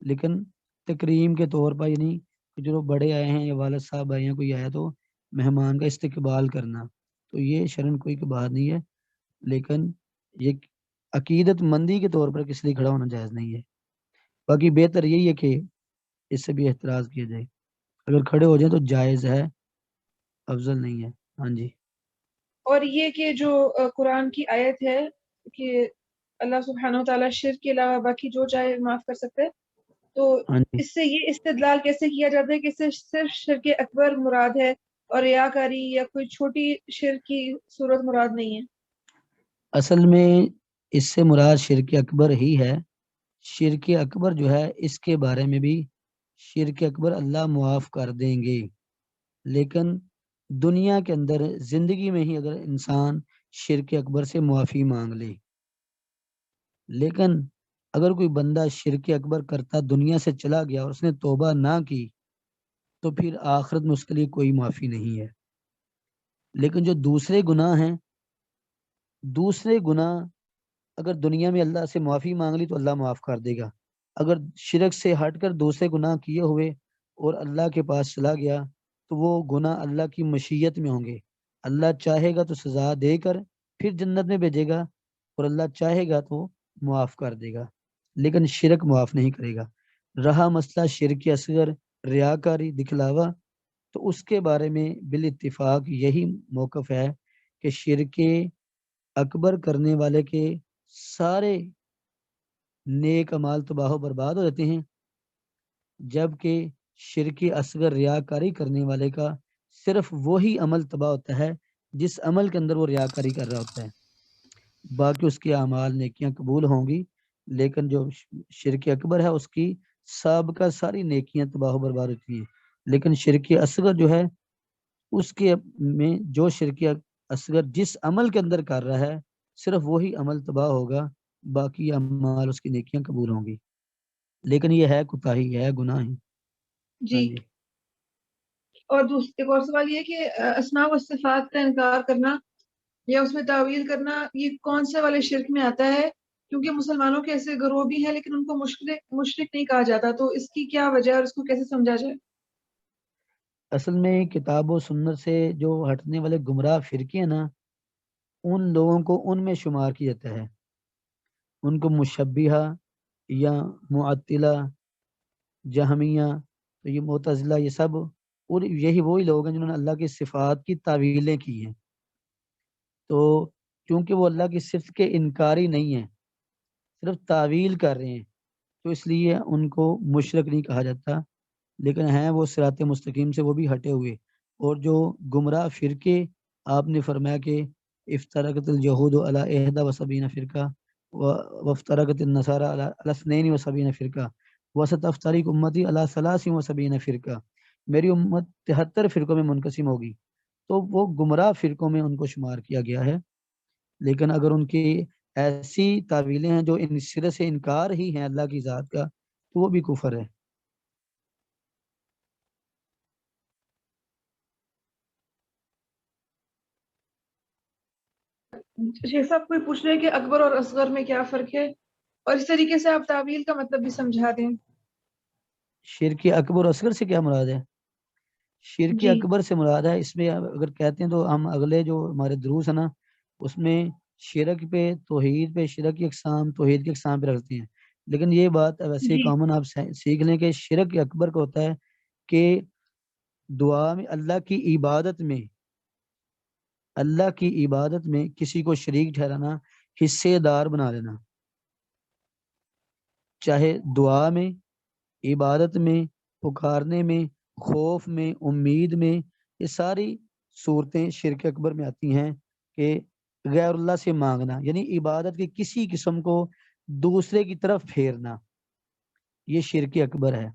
لیکن تکریم کے طور پر، یعنی جو بڑے آئے ہیں یا والد صاحب آئے ہیں، کوئی آیا تو مہمان کا استقبال کرنا، تو یہ شرن کوئی کی بات نہیں ہے، لیکن یہ عقیدت مندی کے طور پر کس لیے کھڑا ہونا جائز نہیں ہے۔ باقی بہتر یہی ہے کہ اس سے بھی احتراز کیا جائے، اگر کھڑے ہو جائیں تو جائز ہے، افضل نہیں ہے۔ ہاں جی۔ اور یہ کہ جو قرآن کی آیت ہے کہ اللہ سبحانہ و تعالیٰ شرک کے علاوہ باقی جو چاہے معاف کر سکتے، تو ہاں جی، اس سے یہ استدلال کیسے کیا جاتا ہے کہ صرف شرک اکبر مراد ہے اور ریاکاری یا کوئی چھوٹی شرک کی صورت مراد نہیں ہے؟ اصل میں اس سے مراد شرک اکبر ہی ہے۔ شرک اکبر جو ہے اس کے بارے میں بھی شرک اکبر اللہ معاف کر دیں گے، لیکن دنیا کے اندر زندگی میں ہی اگر انسان شرک اکبر سے معافی مانگ لے، لیکن اگر کوئی بندہ شرک اکبر کرتا دنیا سے چلا گیا اور اس نے توبہ نہ کی تو پھر آخرت میں اس کے لیے کوئی معافی نہیں ہے۔ لیکن جو دوسرے گناہ ہیں، دوسرے گناہ اگر دنیا میں اللہ سے معافی مانگ لی تو اللہ معاف کر دے گا۔ اگر شرک سے ہٹ کر دوسرے گناہ کیے ہوئے اور اللہ کے پاس چلا گیا تو وہ گناہ اللہ کی مشیت میں ہوں گے، اللہ چاہے گا تو سزا دے کر پھر جنت میں بھیجے گا، اور اللہ چاہے گا تو معاف کر دے گا، لیکن شرک معاف نہیں کرے گا۔ رہا مسئلہ شرک اصغر، ریاکاری، دکھلاوا، تو اس کے بارے میں بالاتفاق یہی موقف ہے کہ شرک اکبر کرنے والے کے سارے نیک اعمال تباہ و برباد ہو جاتے ہیں، جبکہ شرک اصغر ریاکاری کرنے والے کا صرف وہی عمل تباہ ہوتا ہے جس عمل کے اندر وہ ریاکاری کر رہا ہوتا ہے، باقی اس کے اعمال نیکیاں قبول ہوں گی، لیکن جو شرک اکبر ہے اس کی سابقہ ساری نیکیاں تباہ و برباد ہوتی ہیں۔ لیکن شرک اصغر جو ہے اس کے میں جو شرک اصغر جس عمل کے اندر کر رہا ہے صرف وہی عمل تباہ ہوگا، باقی اعمال اس کی نیکیاں قبول ہوں گی، لیکن یہ ہے کوتاہی، ہے گناہ ہی۔ جی۔ ہاں جی۔ اور ایک اور سوال یہ کہ اسماء و صفات کا انکار کرنا یا اس میں تعویل کرنا یہ کون سے والے شرک میں آتا ہے؟ کیونکہ مسلمانوں کے ایسے گروہ بھی ہیں لیکن ان کو مشرک نہیں کہا جاتا، تو اس کی کیا وجہ ہے اور اس کو کیسے سمجھا جائے؟ اصل میں کتاب و سنت سے جو ہٹنے والے گمراہ فرقے ہیں نا، ان لوگوں کو ان میں شمار کیا جاتا ہے، ان کو مشبہہ یا معطلہ، جہمیہ، تو یہ معتزلہ، یہ سب، اور یہی وہی لوگ ہیں جنہوں نے اللہ کی صفات کی تعویلیں کی ہیں، تو کیونکہ وہ اللہ کی صفت کے انکاری نہیں ہیں، صرف تعویل کر رہے ہیں، تو اس لیے ان کو مشرک نہیں کہا جاتا، لیکن ہیں وہ صراط مستقیم سے وہ بھی ہٹے ہوئے۔ اور جو گمراہ فرقے، آپ نے فرمایا کہ افترقت الجہود علی 71 فرقہ وافترقت النصارى علی 72 فرقہ وستفترق امتی علی 73 فرقہ، میری امت 73 فرقوں میں منقسم ہوگی، تو وہ گمراہ فرقوں میں ان کو شمار کیا گیا ہے، لیکن اگر ان کی ایسی تعویلیں ہیں جو ان سرے سے انکار ہی ہیں اللہ کی ذات کا، تو وہ بھی کفر ہے۔ شیخ صاحب کوئی پوچھ رہے ہیں کہ اکبر اور اصغر میں کیا فرق ہے، اور اس طریقے سے آپ تعویل کا مطلب بھی سمجھا دیں۔ شرک اکبر اصغر سے کیا مراد ہے؟ شرک جی اکبر سے مراد ہے، اس میں اگر کہتے ہیں تو ہم اگلے جو ہمارے دروس ہیں نا اس میں شرک پہ، توحید پہ، شرک کی اقسام، توحید کی اقسام پہ رکھتے ہیں، لیکن یہ بات ویسے جی کامن آپ سیکھ لیں کہ شرک اکبر کا ہوتا ہے کہ دعا میں، اللہ کی عبادت میں کسی کو شریک ٹھہرانا، حصے دار بنا لینا، چاہے دعا میں، عبادت میں، پکارنے میں، خوف میں، امید میں، یہ ساری صورتیں شرک اکبر میں آتی ہیں کہ غیر اللہ سے مانگنا، یعنی عبادت کی کسی قسم کو دوسرے کی طرف پھیرنا، یہ شرک اکبر ہے۔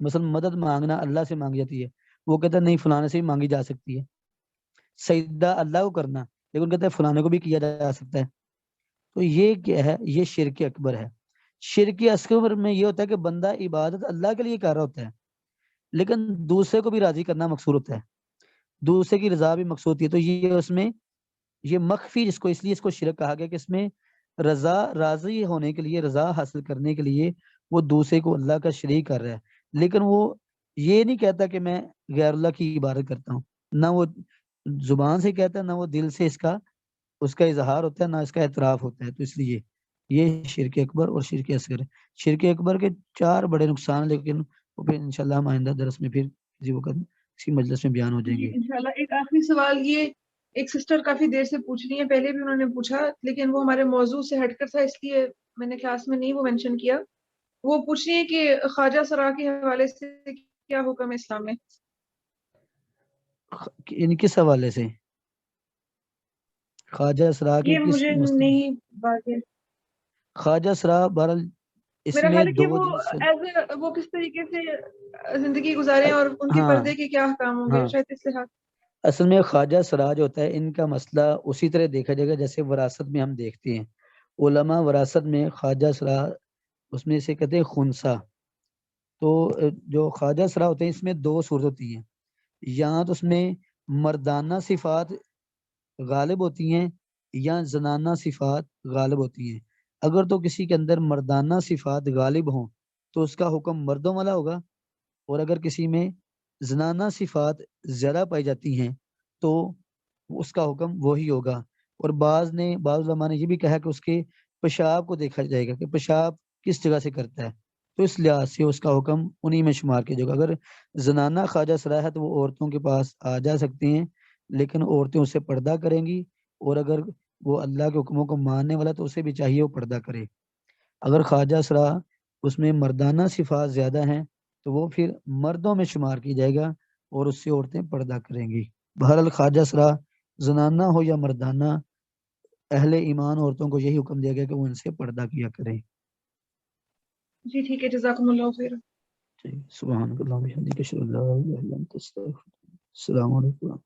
مثلا مدد مانگنا اللہ سے مانگی جاتی ہے، وہ کہتا ہے نہیں فلانے سے بھی مانگی جا سکتی ہے. سجدہ اللہ کو کرنا لیکن کہتا ہے فلانے کو بھی کیا جا سکتا ہے. تو یہ کیا ہے؟ یہ شرک اکبر ہے. شرک اصغر میں یہ ہوتا ہے کہ بندہ عبادت اللہ کے لیے کر رہا ہوتا ہے لیکن دوسرے کو بھی راضی کرنا مقصود ہوتا ہے، دوسرے کی رضا بھی مقصود ہوتی ہے. تو یہ اس میں یہ مخفی، جس کو اس لیے اس کو شرک کہا گیا کہ اس میں رضا، راضی ہونے کے لیے، رضا حاصل کرنے کے لیے وہ دوسرے کو اللہ کا شریک کر رہا ہے، لیکن وہ یہ نہیں کہتا کہ میں غیر اللہ کی عبادت کرتا ہوں. نہ وہ زبان سے کہتا ہے، نہ وہ دل سے اس کا اظہار ہوتا ہے، نہ اس کا اعتراف ہوتا ہے. تو اس لیے یہ شرک اکبر اور شرک اصغر ہے. شرک اکبر کے 4 بڑے نقصان، لیکن وہ پھر انشاءاللہ ہم آئندہ درس میں پھر کسی وقت کسی مجلس میں بیان ہو جائیں جی گے. انشاءاللہ. ایک آخری سوال، یہ ایک سسٹر کافی دیر سے پوچھ رہی ہیں، پہلے بھی انہوں نے پوچھا لیکن وہ ہمارے موضوع سے ہٹ کر تھا اس لیے میں نے کلاس میں نہیں وہ مینشن کیا. وہ پوچھ رہی ہیں کہ خواجہ سرا کے حوالے سے کیا حکم ہے اسلام میں؟ ان کس حوالے سے؟ خواجہ سرا کے یہ کس مجھے مسئلے؟ نہیں بات ہے. خواجہ سرا بہرحال اس میرا میں خیال ہے کہ 2 وہ جنس. وہ کس طریقے سے زندگی گزارے اور ان کے ہاں پردے کے کیا احکام ہوں گے، ہاں، شاید اس لحاظ. اصل میں خواجہ سرا جو ہوتا ہے ان کا مسئلہ اسی طرح دیکھا جائے گا جیسے وراثت میں ہم دیکھتے ہیں. علماء وراثت میں خواجہ سرا اس میں سے کہتے ہیں خنسا. تو جو خواجہ سرا ہوتے ہیں اس میں 2 صورت ہوتی ہیں، یا تو اس میں مردانہ صفات غالب ہوتی ہیں یا زنانہ صفات غالب ہوتی ہیں. اگر تو کسی کے اندر مردانہ صفات غالب ہوں تو اس کا حکم مردوں والا ہوگا، اور اگر کسی میں زنانہ صفات زیادہ پائی جاتی ہیں تو اس کا حکم وہی ہوگا. اور بعض علماء نے یہ بھی کہا کہ اس کے پیشاب کو دیکھا جائے گا کہ پیشاب کس جگہ سے کرتا ہے، تو اس لحاظ سے اس کا حکم انہی میں شمار کیا جائے گا. اگر زنانہ خواجہ سرا ہے تو وہ عورتوں کے پاس آ جا سکتے ہیں لیکن عورتیں اسے پردہ کریں گی، اور اگر وہ اللہ کے حکموں کو ماننے والا تو اسے بھی چاہیے وہ پردہ کرے. اگر خواجہ سرا اس میں مردانہ صفات زیادہ ہیں تو وہ پھر مردوں میں شمار کی جائے گا اور اس سے عورتیں پردہ کریں گی. بہرحال خواجہ سرا زنانہ ہو یا مردانہ، اہل ایمان عورتوں کو یہی حکم دیا گیا کہ وہ ان سے پردہ کیا کریں. جی ٹھیک ہے، جزاکم اللہ خیر. سبحان اللہ، السلام علیکم.